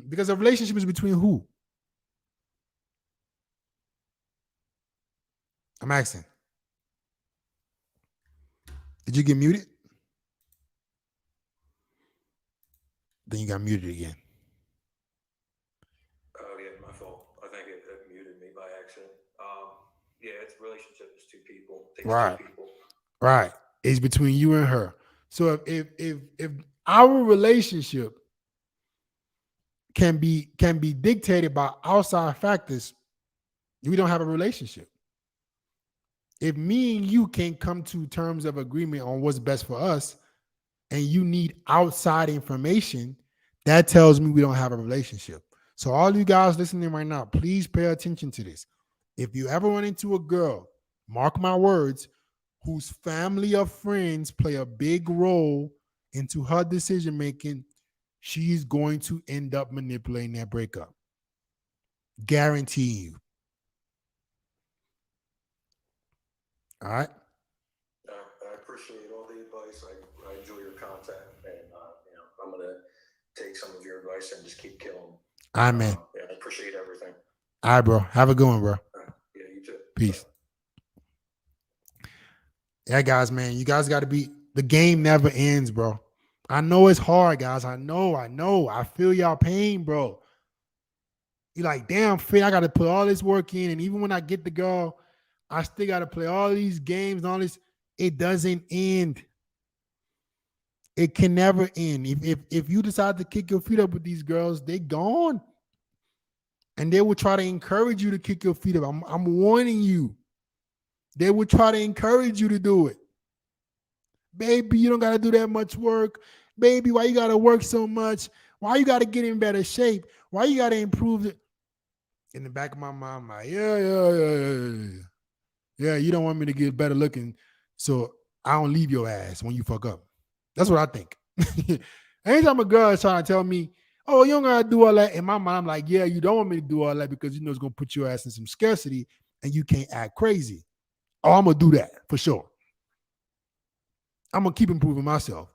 because a relationship is between who? I'm asking. Did you get muted? Then you got muted again. Oh yeah, my fault. I think it muted me by accident. Yeah, it's a relationship. It's two people. It takes Right. two people. Right. It's between you and her. So if our relationship can be dictated by outside factors, we don't have a relationship. If me and you can't come to terms of agreement on what's best for us, and you need outside information, that tells me we don't have a relationship. So all you guys listening right now, please pay attention to this. If you ever run into a girl, mark my words, whose family or friends play a big role into her decision making, she's going to end up manipulating that breakup. Guarantee you. All right. I appreciate all the advice. I enjoy your content, and I'm gonna take some of your advice and just keep killing. All right, man. Yeah, I appreciate everything. All right, bro. Have a good one, bro. Yeah, you too. Peace. Yeah, guys, man. You guys got to be. The game never ends, bro. I know it's hard, guys. I know. I feel y'all pain, bro. You're like, damn, Fit, I got to put all this work in. And even when I get the girl, I still got to play all these games and all this. It doesn't end. It can never end. If you decide to kick your feet up with these girls, they gone. And they will try to encourage you to kick your feet up. I'm warning you. They will try to encourage you to do it. Baby, you don't got to do that much work. Baby, why you got to work so much? Why you got to get in better shape? Why you got to improve it? In the back of my mind, I'm like, yeah, you don't want me to get better looking, so I don't leave your ass when you fuck up. That's what I think. Anytime a girl is trying to tell me, oh, you don't got to do all that, in my mind, I'm like, yeah, you don't want me to do all that because you know it's going to put your ass in some scarcity and you can't act crazy. Oh, I'm going to do that for sure. I'm going to keep improving myself.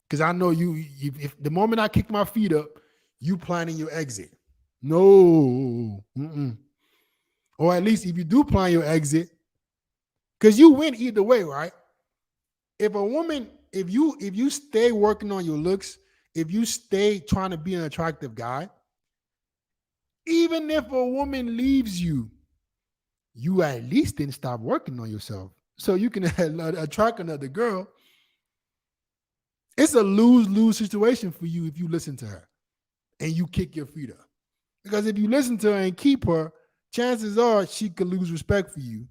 Because I know if the moment I kick my feet up, you planning your exit. No. Mm-mm. Or at least if you do plan your exit, because you win either way, right? If a woman, if you stay working on your looks, if you stay trying to be an attractive guy, even if a woman leaves you, you at least didn't stop working on yourself. So you can attract another girl. It's a lose-lose situation for you if you listen to her and you kick your feet up. Because if you listen to her and keep her, chances are she could lose respect for you.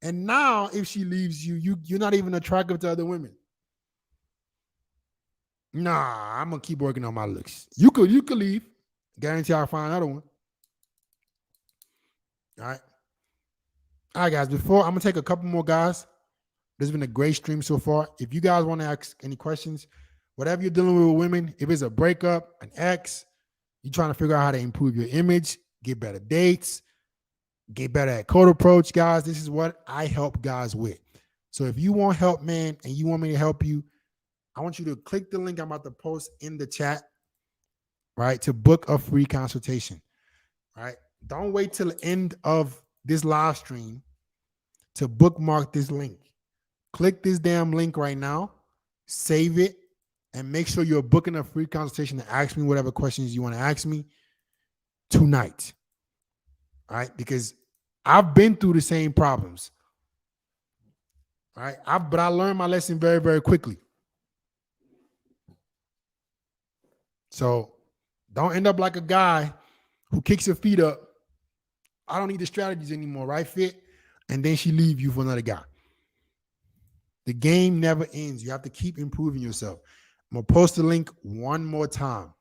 And now if she leaves you, you're not even attractive to other women. Nah, I'm gonna keep working on my looks. You could leave. Guarantee I'll find another one. All right. All right, guys. Before I'm gonna take a couple more guys. This has been a great stream so far. If you guys want to ask any questions, whatever you're dealing with women, if it's a breakup, an ex, you're trying to figure out how to improve your image, get better dates, get better at code approach, guys. This is what I help guys with. So if you want help, man, and you want me to help you, I want you to click the link I'm about to post in the chat, right, to book a free consultation, right? Don't wait till the end of this live stream to bookmark this link. Click this damn link right now, save it, and make sure you're booking a free consultation to ask me whatever questions you want to ask me tonight. All right? Because I've been through the same problems. All right? But I learned my lesson very, very quickly. So don't end up like a guy who kicks her feet up. I don't need the strategies anymore, right, Fit? And then she leave you for another guy. The game never ends. You have to keep improving yourself. I'm going to post the link one more time.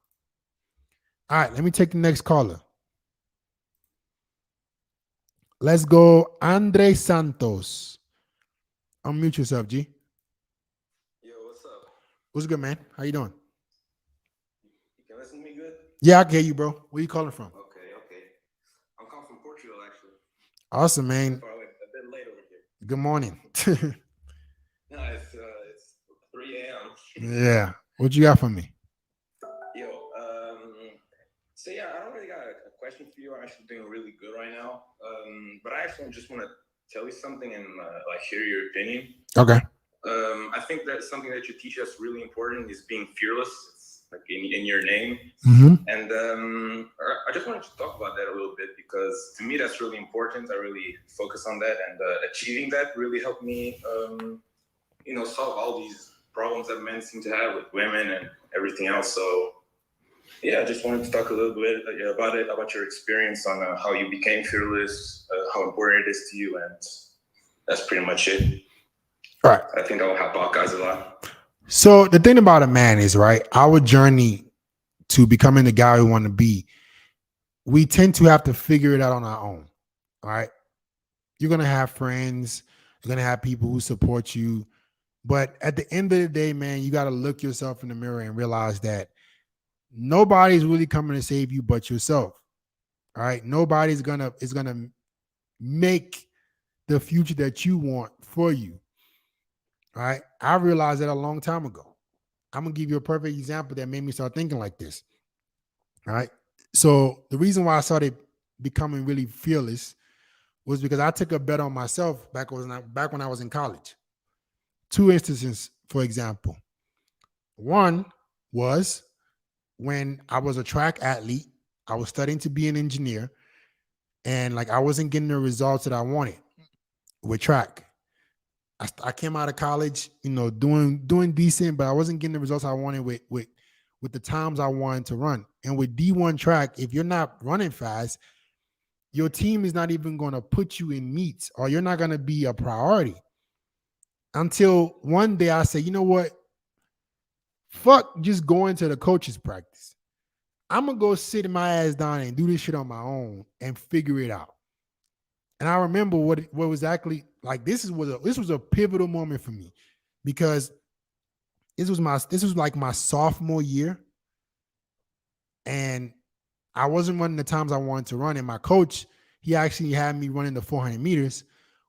All right, let me take the next caller. Let's go, Andre Santos. Unmute yourself, G. Yo, what's up? What's good, man? How you doing? You can listen to me good? Yeah, I can hear you, bro. Where you calling from? Okay. I'm calling from Portugal, actually. Awesome, man. Far away, a bit late over here. Good morning. No, it's 3 a.m. Yeah. What you got for me? Yo, so yeah, I don't really got a question for you. I'm actually doing really good right now. But I actually just want to tell you something and like hear your opinion. Okay. I think that something that you teach us really important is being fearless. It's like in your name. Mm-hmm. And I just wanted to talk about that a little bit because to me that's really important. I really focus on that, and achieving that really helped me, solve all these problems that men seem to have with women and everything else. So yeah, I just wanted to talk a little bit about your experience on how you became fearless, how important it is to you, and that's pretty much it. All right. I think I'll help out guys a lot. So the thing about a man is, right, our journey to becoming the guy we want to be, we tend to have to figure it out on our own. All right. You're going to have friends. You're going to have people who support you. But at the end of the day, man, you got to look yourself in the mirror and realize that nobody's really coming to save you but yourself. All right. Nobody's gonna make the future that you want for you. All right. I realized that a long time ago. I'm gonna give you a perfect example that made me start thinking like this. All right. So the reason why I started becoming really fearless was because I took a bet on myself back when I was in college. Two instances, for example. One was when I was a track athlete. I was studying to be an engineer, and like I wasn't getting the results that I wanted with track. I came out of college, doing decent, but I wasn't getting the results I wanted with the times I wanted to run. And with D1 track, if you're not running fast, your team is not even going to put you in meets, or you're not going to be a priority. Until one day I said, you know what? Fuck just going to the coach's practice. I'm gonna go sit my ass down and do this shit on my own and figure it out. And I remember what was actually like. This was a pivotal moment for me, because this was like my sophomore year, and I wasn't running the times I wanted to run. And my coach, he actually had me running the 400 meters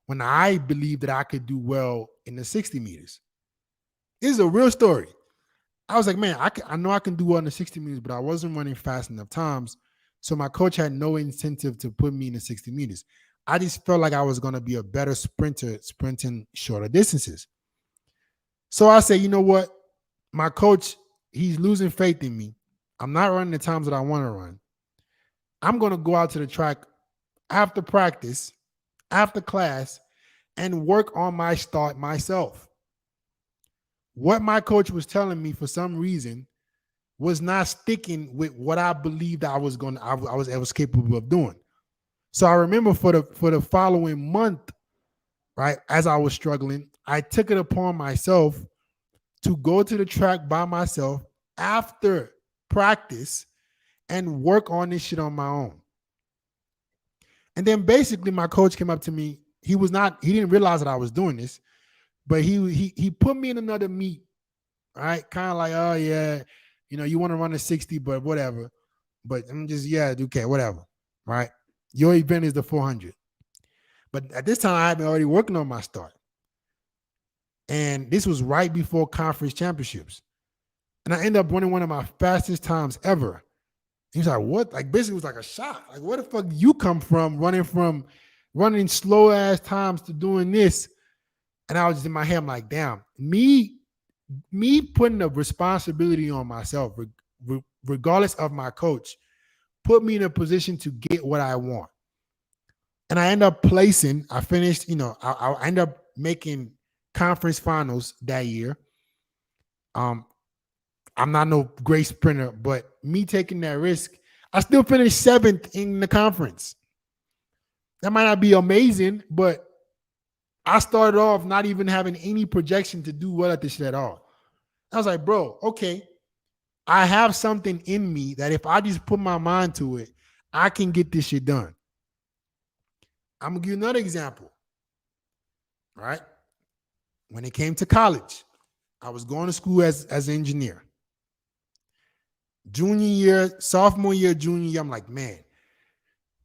when I believed that I could do well in the 60 meters. This is a real story. I was like, man, I know I can do well in the 60 meters, but I wasn't running fast enough times. So my coach had no incentive to put me in the 60 meters. I just felt like I was going to be a better sprinter sprinting shorter distances. So I said, you know what? My coach, he's losing faith in me. I'm not running the times that I want to run. I'm going to go out to the track after practice, after class, and work on my start myself. What my coach was telling me, for some reason, was not sticking with what I believed I was capable of doing. So I remember for the following month, right, as I was struggling, I took it upon myself to go to the track by myself after practice and work on this shit on my own. And then basically my coach came up to me. He didn't realize that I was doing this, but he put me in another meet, right? Kind of like, oh yeah, you want to run a 60, but whatever. But I'm just, yeah, okay, whatever, right? Your event is the 400. But at this time, I had been already working on my start. And this was right before conference championships. And I ended up running one of my fastest times ever. He was like, what? Like, basically, it was like a shock. Like, where the fuck do you come from running slow ass times to doing this? And I was just in my head, I'm like, damn, me putting the responsibility on myself, regardless of my coach, put me in a position to get what I want. And I end up placing, I finished, I end up making conference finals that year. I'm not no great sprinter, but me taking that risk, I still finished 7th in the conference. That might not be amazing, but I started off not even having any projection to do well at this shit at all. I was like, bro, okay, I have something in me that if I just put my mind to it, I can get this shit done. I'm going to give you another example. All right. When it came to college, I was going to school as an engineer. Junior year, sophomore year, junior year, I'm like, man,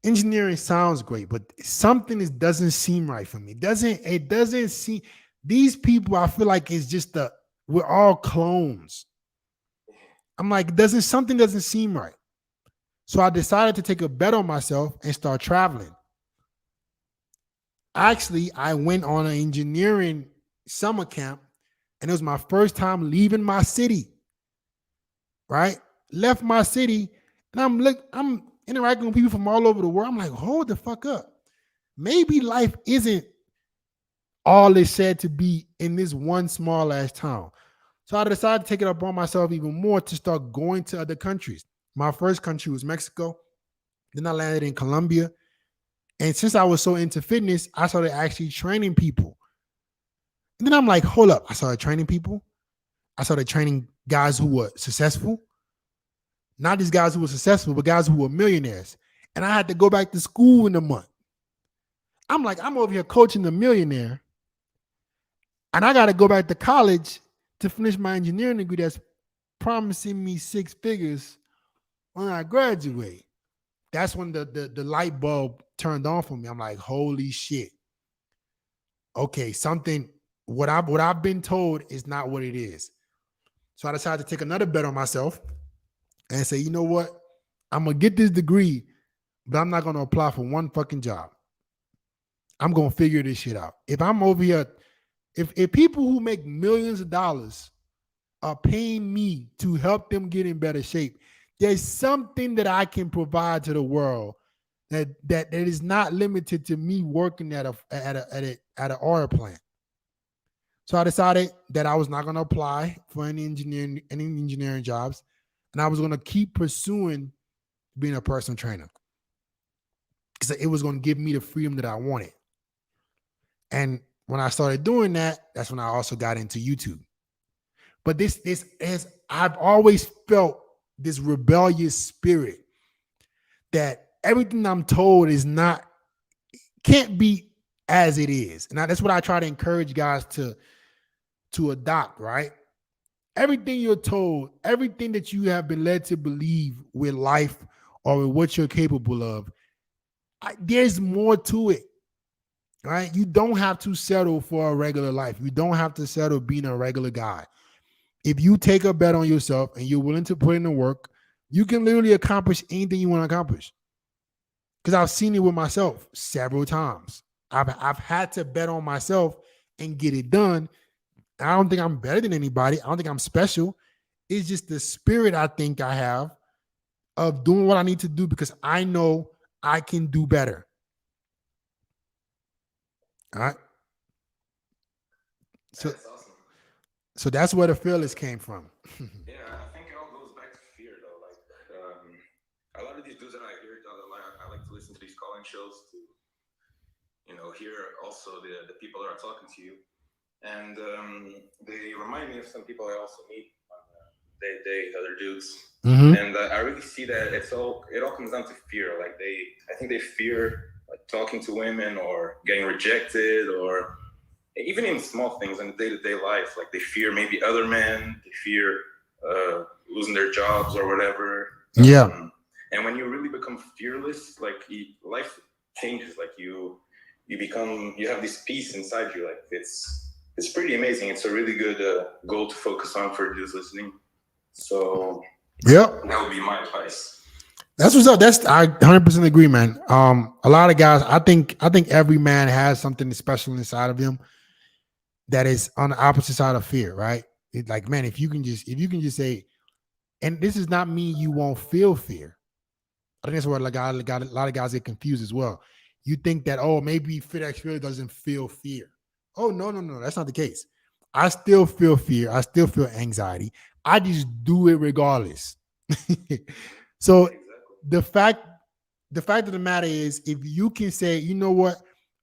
engineering sounds great, but something doesn't seem right for me. It doesn't seem, these people, I feel like it's just we're all clones. I'm like, something doesn't seem right. So I decided to take a bet on myself and start traveling. Actually, I went on an engineering summer camp, and it was my first time leaving my city. Right? Left my city, and I'm interacting with people from all over the world. I'm like, hold the fuck up. Maybe life isn't all it's said to be in this one small ass town. So I decided to take it upon myself even more to start going to other countries. My first country was Mexico. Then I landed in Colombia. And since I was so into fitness, I started actually training people. And then I'm like, hold up. I started training people. I started training guys who were successful. Not these guys who were successful, but guys who were millionaires. And I had to go back to school in a month. I'm like, I'm over here coaching the millionaire. And I got to go back to college to finish my engineering degree that's promising me 6 figures when I graduate. that's when the light bulb turned on for me. I'm like, holy shit. Okay, something what I've been told is not what it is. So I decided to take another bet on myself and say, you know what? I'm gonna get this degree, but I'm not gonna apply for one fucking job. I'm gonna figure this shit out. If I'm over here, if people who make millions of dollars are paying me to help them get in better shape, there's something that I can provide to the world that is not limited to me working at an oil plant. So I decided that I was not going to apply for any engineering jobs, and I was going to keep pursuing being a personal trainer because it was going to give me the freedom that I wanted. And when I started doing that, that's when I also got into YouTube. But this is I've always felt this rebellious spirit that everything I'm told is not can't be as it is. And that's what I try to encourage guys to adopt, right? Everything you're told, everything that you have been led to believe with life or with what you're capable of, there's more to it, right? You don't have to settle for a regular life. You don't have to settle being a regular guy. If you take a bet on yourself and you're willing to put in the work, you can literally accomplish anything you want to accomplish. Because I've seen it with myself several times. I've had to bet on myself and get it done. I don't think I'm better than anybody. I don't think I'm special. It's just the spirit I think I have of doing what I need to do because I know I can do better. All right. So That's awesome. so that's where the fearless came from. Yeah, I think it all goes back to fear, though. Like, a lot of these dudes that I hear, I like to listen to these calling shows to, hear also the people that are talking to you. And they remind me of some people I also meet on day other dudes. Mm-hmm. And I really see that it all comes down to fear. Like I think they fear like talking to women or getting rejected, or even in small things in the day-to-day life. Like they fear maybe other men, they fear losing their jobs or whatever. Yeah. And when you really become fearless, like life changes. Like you have this peace inside you. Like it's pretty amazing. It's a really good goal to focus on for those listening. So Yep. that would be my advice. That's what's up. I 100% agree, man. A lot of guys, I think every man has something special inside of him that is on the opposite side of fear, right? It's like, man, if you can just say, and this does not mean you won't feel fear. I think that's where a lot of guys get confused as well. You think that, oh, maybe fear doesn't feel fear. Oh, no, that's not the case. I still feel fear. I still feel anxiety. I just do it regardless. So Exactly. the fact of the matter is, if you can say, you know what,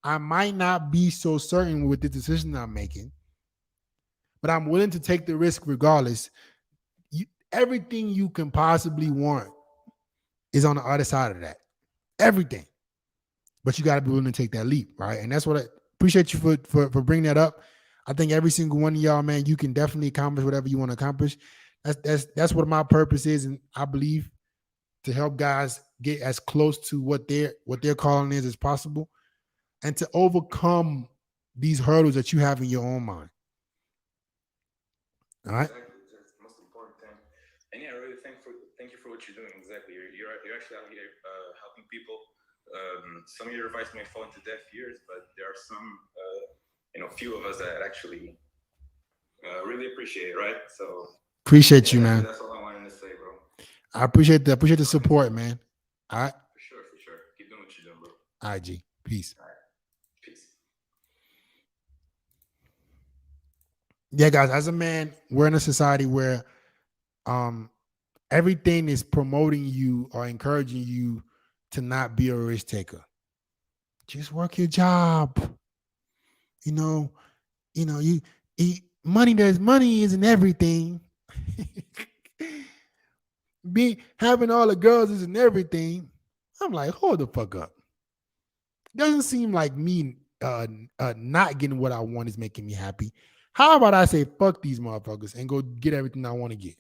I might not be so certain with the decision I'm making, but I'm willing to take the risk regardless. Everything you can possibly want is on the other side of that. Everything. But you got to be willing to take that leap, right? And that's what I appreciate you for bringing that up. I think every single one of y'all, man, you can definitely accomplish whatever you want to accomplish. That's what my purpose is, and I believe to help guys get as close to what their calling is as possible, and to overcome these hurdles that you have in your own mind. All right. Exactly. That's the most important thing. And yeah, I really thank you for what you're doing. Exactly. You're actually out here helping people. Some of your advice may fall into deaf ears, but there are some few of us that actually really appreciate it, right? So appreciate you, man. That's all I wanted to say, bro. I appreciate the support, man. All right. For sure. Keep doing what you're doing, bro. All right, G. Peace. All right. Peace. Yeah, guys, as a man, we're in a society where everything is promoting you or encouraging you to not be a risk taker. Just work your job. Money isn't everything. Having all the girls isn't everything. I'm like, hold the fuck up. Doesn't seem like me not getting what I want is making me happy. How about I say fuck these motherfuckers and go get everything I want to get?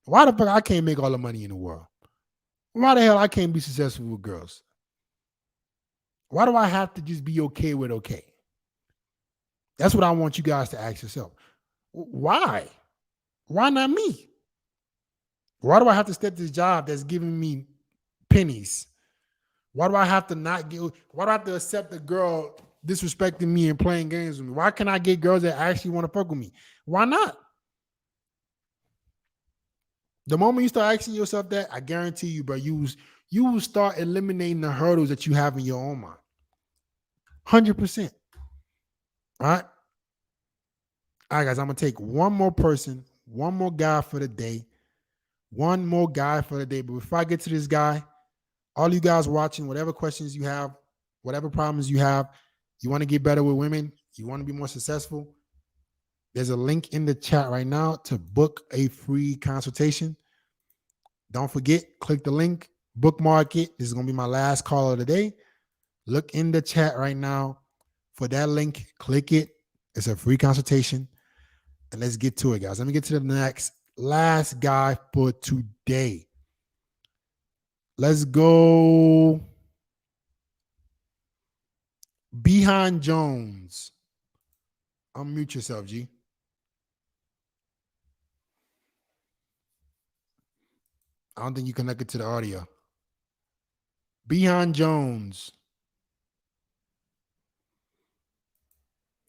Why the fuck I can't make all the money in the world? Why the hell I can't be successful with girls? Why do I have to just be okay with okay? That's what I want you guys to ask yourself. Why? Why not me? Why do I have to step this job that's giving me pennies? Why do I have to not get? Why do I have to accept a girl disrespecting me and playing games with me? Why can I get girls that actually want to fuck with me? Why not? The moment you start asking yourself that, I guarantee you, bro, you will start eliminating the hurdles that you have in your own mind. 100%. All right. All right, guys. I'm gonna take one more person, one more guy for the day. One more guy for the day. But before I get to this guy, all you guys watching, whatever questions you have, whatever problems you have, you want to get better with women, you want to be more successful, there's a link in the chat right now to book a free consultation. Don't forget, click the link, bookmark it. This is going to be my last call of the day. Look in the chat right now for that link. Click it. It's a free consultation. And let's get to it, guys. Let me get to the last guy for today. Let's go. Behind Jones. Unmute yourself, G. I don't think you connected to the audio. Behind Jones.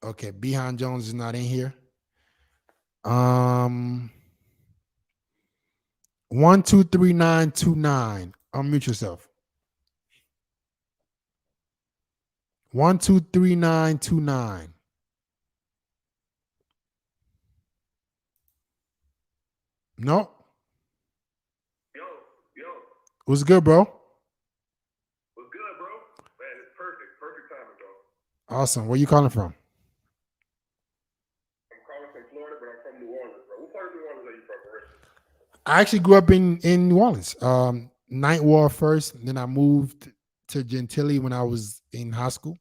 Okay, Behind Jones is not in here. 123929. Unmute yourself. 123929. No. Yo. What's good, bro? What's good, bro? Man, it's perfect. Perfect timing, bro. Awesome. Where you calling from? I'm calling from Florida, but I'm from New Orleans, bro. What part of New Orleans are you from, originally? I actually grew up in New Orleans. Ninth Ward first, and then I moved to Gentilly when I was in high school. All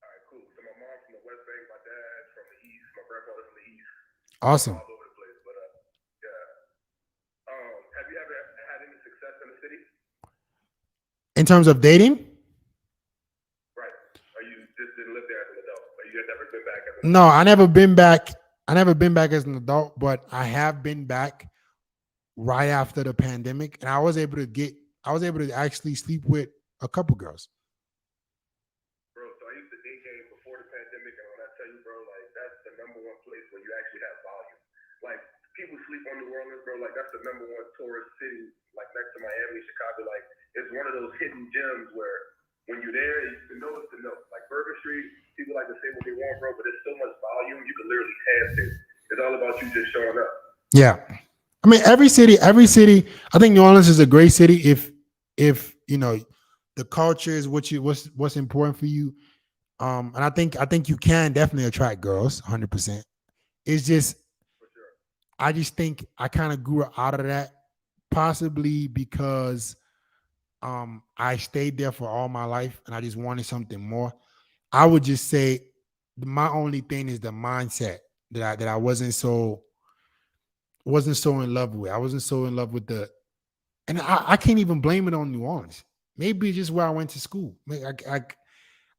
right, cool. So my mom's from the West Bank, my dad's from the East, my grandfather's from the East. Awesome. All over the place, but yeah. Have you ever had any success in the city? In terms of dating? Right. Or you just didn't live there as an adult? Or you had never been back as an adult? No, I never been back. I never been back as an adult, but I have been back right after the pandemic, and I was able to actually sleep with a couple girls. Bro, so I used to date game before the pandemic, and when I tell you, bro, like that's the number one place where you actually have volume. Like people sleep on New Orleans, bro. Like that's the number one tourist city, like next to Miami, Chicago. Like it's one of those hidden gems where when you're there, you know it's to know. Like Burger Street, people like to say what they want, bro, but there's so much volume you can literally taste it. It's all about you just showing up. Yeah. I mean, every city, I think New Orleans is a great city if you know the culture is what's important for you. And I think you can definitely attract girls 100%. It's just, I just think I kind of grew out of that, possibly because I stayed there for all my life and I just wanted something more. I would just say my only thing is the mindset that I wasn't so in love with. I wasn't so in love with and I can't even blame it on New Orleans. Maybe it's just where I went to school. I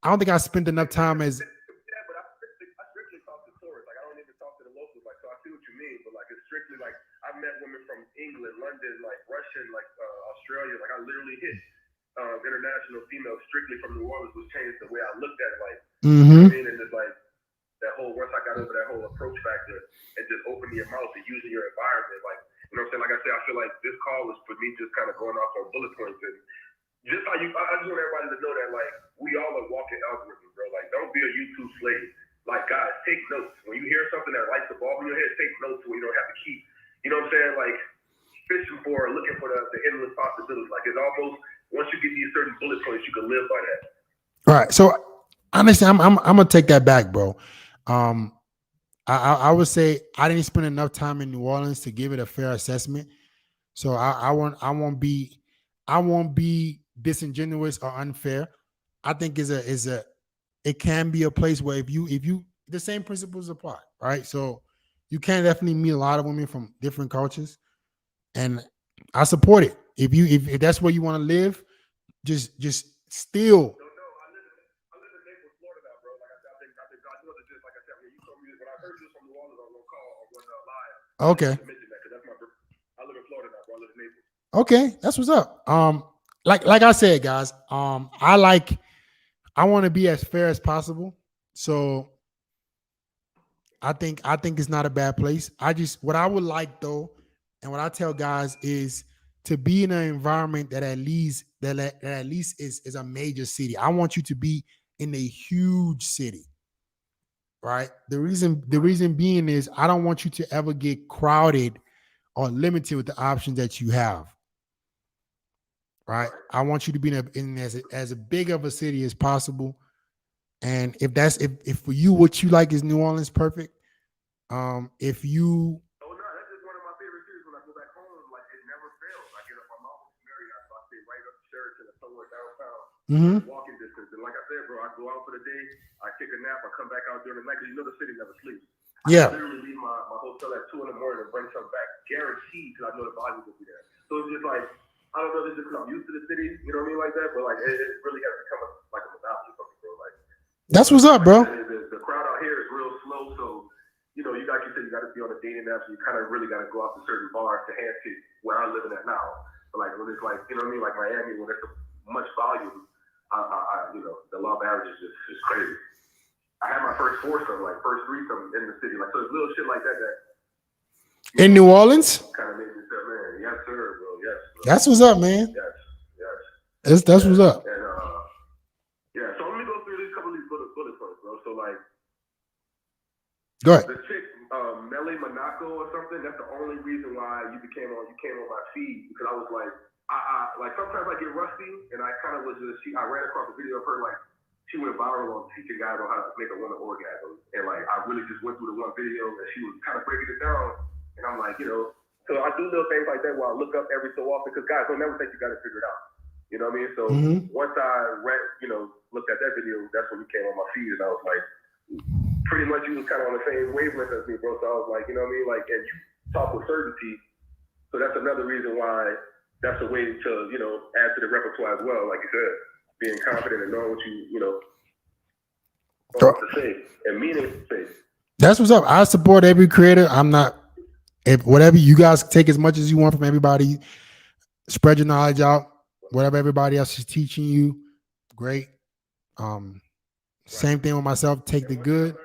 don't think I spent enough time as. Yeah, but I strictly talk to tourists. Like I don't even talk to the locals. Like so, I see what you mean. But like it's strictly like I've met women from England, London, like Russian, like Australia. Like I literally hit international females strictly from New Orleans, which changed the way I looked at it. Like you know what I mean, and just like that whole once I got over that whole approach factor and just opening your mouth and using your environment, like you know what I'm saying. Like I said, I feel like this call was for me just kind of going off on bullet points and. Just how I just want everybody to know that, like, we all are walking algorithms, bro. Like, don't be a YouTube slave. Like, guys, take notes. When you hear something that lights the bulb in your head, take notes so you don't have to keep, you know what I'm saying? Like, fishing for, looking for the endless possibilities. Like, it's almost, once you get these certain bullet points, you can live by that. All right. So, honestly, I'm going to take that back, bro. I would say I didn't spend enough time in New Orleans to give it a fair assessment. So, I won't be disingenuous or unfair. I think it can be a place where if you the same principles apply, right? So you can definitely meet a lot of women from different cultures, and I support it. if that's where you want to live, just still. No, I live in Naples, Florida now, bro. Like I think I know that this, like I said, when you told me this, when I heard this from New Orleans on one call or one live, Okay. I mentioned that because that's my birth. I live in Florida now, bro. I live in Naples. Okay, that's what's up. Like I said, guys, I want to be as fair as possible. So I think it's not a bad place. What I would like though, and what I tell guys is to be in an environment that at least is a major city. I want you to be in a huge city. Right? The reason being is I don't want you to ever get crowded or limited with the options that you have. Right? I want you to be in as big of a city as possible. And if for you what you like is New Orleans, perfect. If you Oh no, that's just one of my favorite cities. When I go back home, like it never fails. I get up, my mom was Marriott, so I stay right up Sheraton or somewhere downtown, walking distance. And like I said, bro, I go out for the day, I take a nap, I come back out during the night. 'Cause you know the city never sleeps. Yeah. I literally leave my hotel at 2 in the morning and bring something back, guaranteed, because I know the volume will be there. So it's just like, I don't know, this is because I'm used to the city, you know what I mean, like that. But like, it really has become like a monopoly for me, bro. Like, that's what's up, bro. The crowd out here is real slow, so you know, you got you got to be on the dating apps. So you kind of really got to go out to certain bars to handpick where I'm living at now. But like when it's like, you know what I mean, like Miami, when there's much volume, you know, the law of averages is crazy. I had my first foursome, like first threesome in the city, like so it's little shit like that in New Orleans. Kind of made me say, man, yes sir, bro, yes. Bro. That's what's up, man. Yes. That's what's up. And yeah, so let me go through these couple of these bullet points, bro. So like. Go ahead. The chick, Melly Monaco or something, that's the only reason why you came on my feed, because I was like, I like sometimes I get rusty, and I kind of was I ran across a video of her, like, she went viral on teaching guys on how to make a woman orgasm, and like, I really just went through the one video, and she was kind of breaking it down, and I'm like, you know, so I do little things like that where I look up every so often, because guys don't never think you got it figured out, you know what I mean? So once I looked at that video, that's when you came on my feed, and I was like, pretty much you was kind of on the same wavelength as me, bro. So I was like, you know what I mean? Like, and you talk with certainty. So that's another reason why that's a way to, you know, add to the repertoire as well. Like you said, being confident and knowing what you know, what to say and meaning to say. That's what's up. I support every creator. I'm not, if whatever you guys take as much as you want from everybody, spread your knowledge out. Whatever everybody else is teaching you, great. Same thing with myself. Take the good. One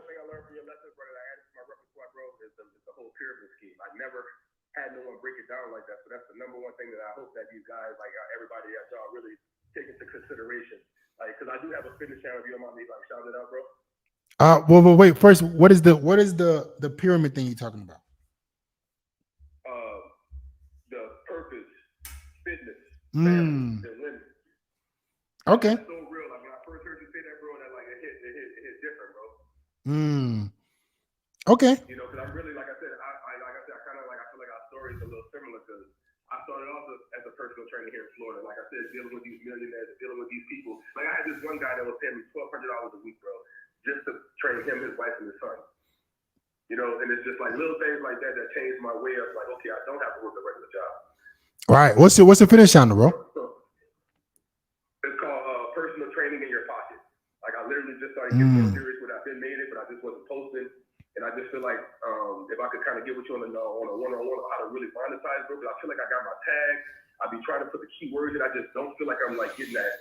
thing I learned from your lessons, brother, that I added to my repertoire, bro, is the whole pyramid scheme. I never had no one break it down like that. So that's the number one thing that I hope that you guys, like everybody at y'all, really take into consideration. Like, because I do have a fitness channel. If you don't mind me, like, shout it out, bro. Well, wait. First, what is the pyramid thing you're talking about? The purpose, fitness, family, and women. Okay. That's so real. Like when I first heard you say that, bro, that like it hit different, bro. Okay. You know, because I'm really, like I said, I kind of like, I feel like our story is a little similar, because I started off as a personal trainer here in Florida. Like I said, dealing with these millionaires, dealing with these people. Like I had this one guy that was paying me $1,200 a week, bro, just to train him, his wife, and his son. You know, and it's just like little things like that that changed my way of like, okay, I don't have to work a regular job. All right. What's the finish channel, bro? It's called personal training in your pocket. Like I literally just started getting more serious when I've been made it, but I just wasn't posting. And I just feel like if I could kind of get with you on a one-on-one on how to really monetize, bro, because I feel like I got my tag. I be trying to put the keywords in. I just don't feel like I'm like getting that.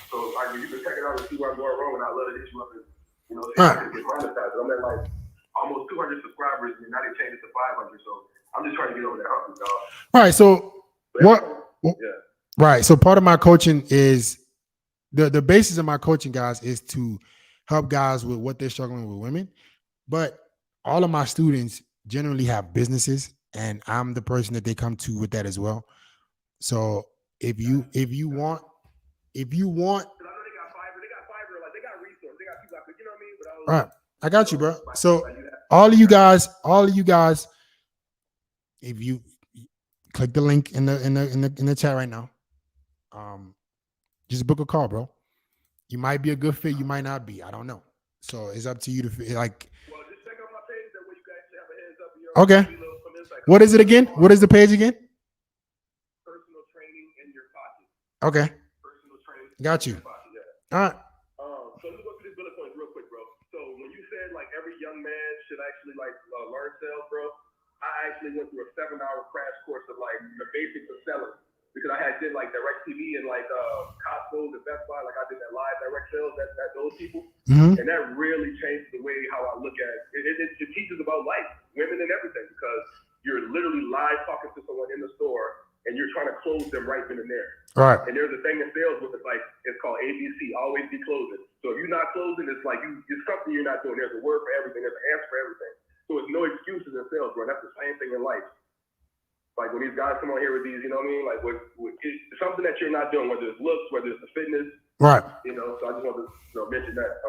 So like you can check it out and see where I'm going wrong, and I love to hit you up and see if I can get monetized. I'm at like almost 200 subscribers, and now they changed it to 500. So I'm just trying to get over that hump, dog. All right. So yeah. Right. So part of my coaching is the basis of my coaching, guys, is to help guys with what they're struggling with women. But all of my students generally have businesses, and I'm the person that they come to with that as well. So if you want, I know they got Fiverr, like they got resources, they got people out there, you know what I mean? But all right, I got you, bro. So all of you guys, if you click the link in the chat right now, just book a call, bro. You might be a good fit, you might not be. I don't know. So it's up to you to like. Well, just check out my page. That way you guys have a heads up. Okay. What is it again? What is the page again? Okay, personal training. got you. Yeah. All right. So let me go through these bullet points real quick, bro. So when you said like every young man should actually like learn sales, bro, I actually went through a 7-hour crash course of like the basics of selling because I had did like direct TV and like Costco, the Best Buy, like I did that live direct sales that those people, and that really changed the way how I look at it. It teaches about life, women, and everything because you're literally live talking to someone in the store and you're trying to close them right then and there. Right. And there's a thing in sales with it, like it's called ABC, always be closing. So if you're not closing, it's like it's something you're not doing. There's a word for everything. There's an answer for everything. So it's no excuses in sales, bro. That's the same thing in life. Like when these guys come on here with these, you know what I mean? Like it's something that you're not doing, whether it's looks, whether it's the fitness. Right. You know. So I just wanted to mention that.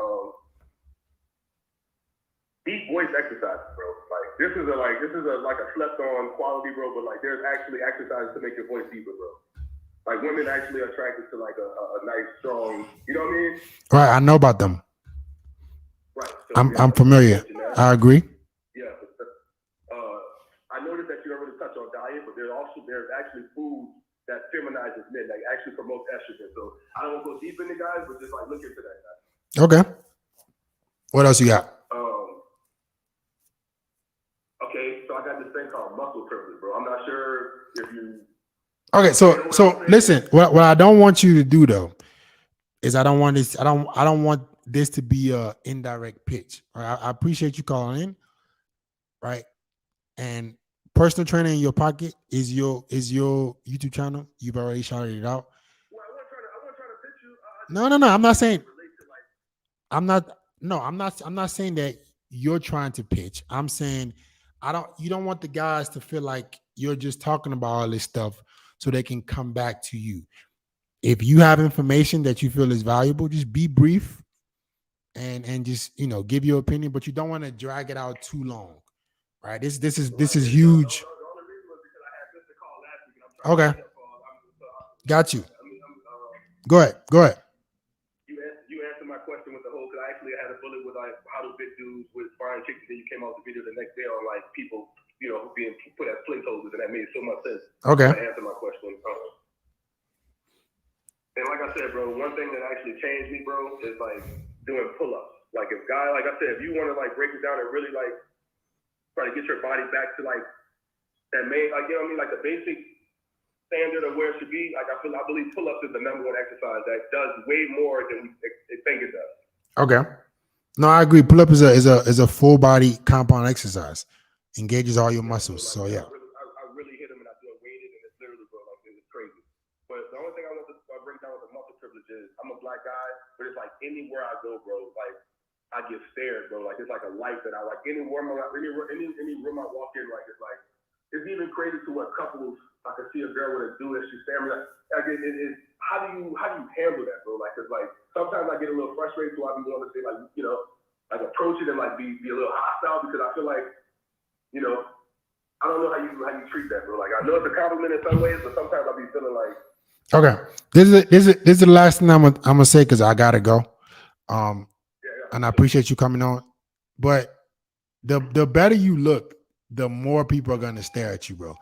Deep voice exercises, bro. Like this is a slept on quality, bro. But like there's actually exercises to make your voice deeper, bro. Like women actually are attracted to like a nice, strong, you know what I mean? Right. I know about them. Right. So, I'm familiar. I agree. Yeah. I noticed that you don't really touch on diet, but there's actually food that feminizes men, that actually promotes estrogen. So I don't want to go deep into guys, but just like look into that, guys. Okay. What else you got? Okay, so I got this thing called muscle privilege, bro. I'm not sure if you. Okay, so listen. What I don't want you to do though is I don't want this to be a indirect pitch. Right? I appreciate you calling in, right? And personal training in your pocket is your YouTube channel. You've already shouted it out. Well, I wasn't trying to pitch you. No. I'm not saying. I'm not saying that you're trying to pitch. I'm saying you don't want the guys to feel like you're just talking about all this stuff so they can come back to you. If you have information that you feel is valuable, just be brief and just, give your opinion, but you don't want to drag it out too long. Right? This is huge. Okay. Got you. Go ahead. You answered my question with the whole, because I actually had a bullet with like how do big dudes with frying chicken, then you came out with the video the next day on like people, being put as placeholders, and that made so much sense. Okay. To answer my question. And like I said, bro, one thing that actually changed me, bro, is like doing pull-ups. Like if you want to like break it down and really like try to get your body back to like that main, like, you know what I mean, like the basic standard of where it should be. Like I believe pull-ups is the #1 exercise that does way more than we think it does. Okay. No, I agree. Pull-up is a full body compound exercise. Engages all your muscles. So yeah. I really hit them and I do it weighted, and it's literally, bro, like it's crazy. But the only thing I want to break down with the muscle privilege is I'm a black guy, but it's like anywhere I go, bro, like I get stared, bro. Like it's like a life that I like. Any room I walk in, like it's even crazy to what couples I can see a girl with a dude and she's staring like how do you handle that, bro? Like, cause like sometimes I get a little frustrated, so I be wanting to say like like approach it and like be a little hostile because I feel like I don't know how you treat that, bro. Like I know it's a compliment in some ways, but sometimes I be feeling like. Okay, this is the last thing I'm gonna say because I gotta go. And I appreciate you coming on, but the better you look, the more people are gonna stare at you, bro.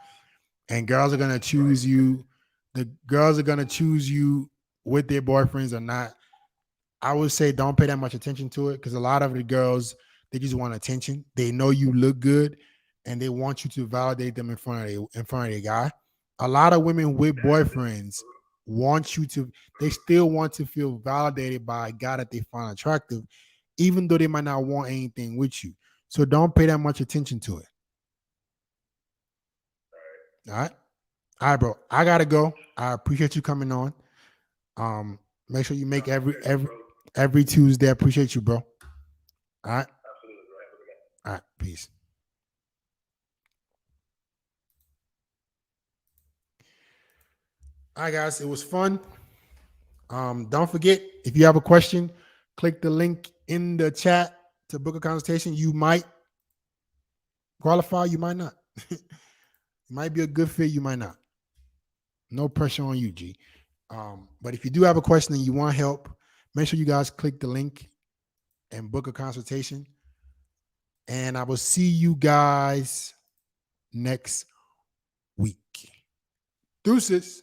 And girls are gonna choose you. The girls are gonna choose you with their boyfriends or not. I would say don't pay that much attention to it because a lot of the girls, they just want attention. They know you look good, and they want you to validate them in front of the guy. A lot of women with boyfriends they still want to feel validated by a guy that they find attractive, even though they might not want anything with you. So don't pay that much attention to it. All right, bro. I gotta go. I appreciate you coming on. Make sure you make every Tuesday. I appreciate you, bro. All right. All right. Peace. All right, guys. It was fun. Don't forget, if you have a question, click the link in the chat to book a consultation. You might qualify, you might not. It might be a good fit, you might not. No pressure on you, G. But if you do have a question and you want help, make sure you guys click the link and book a consultation. And I will see you guys next week. Deuces.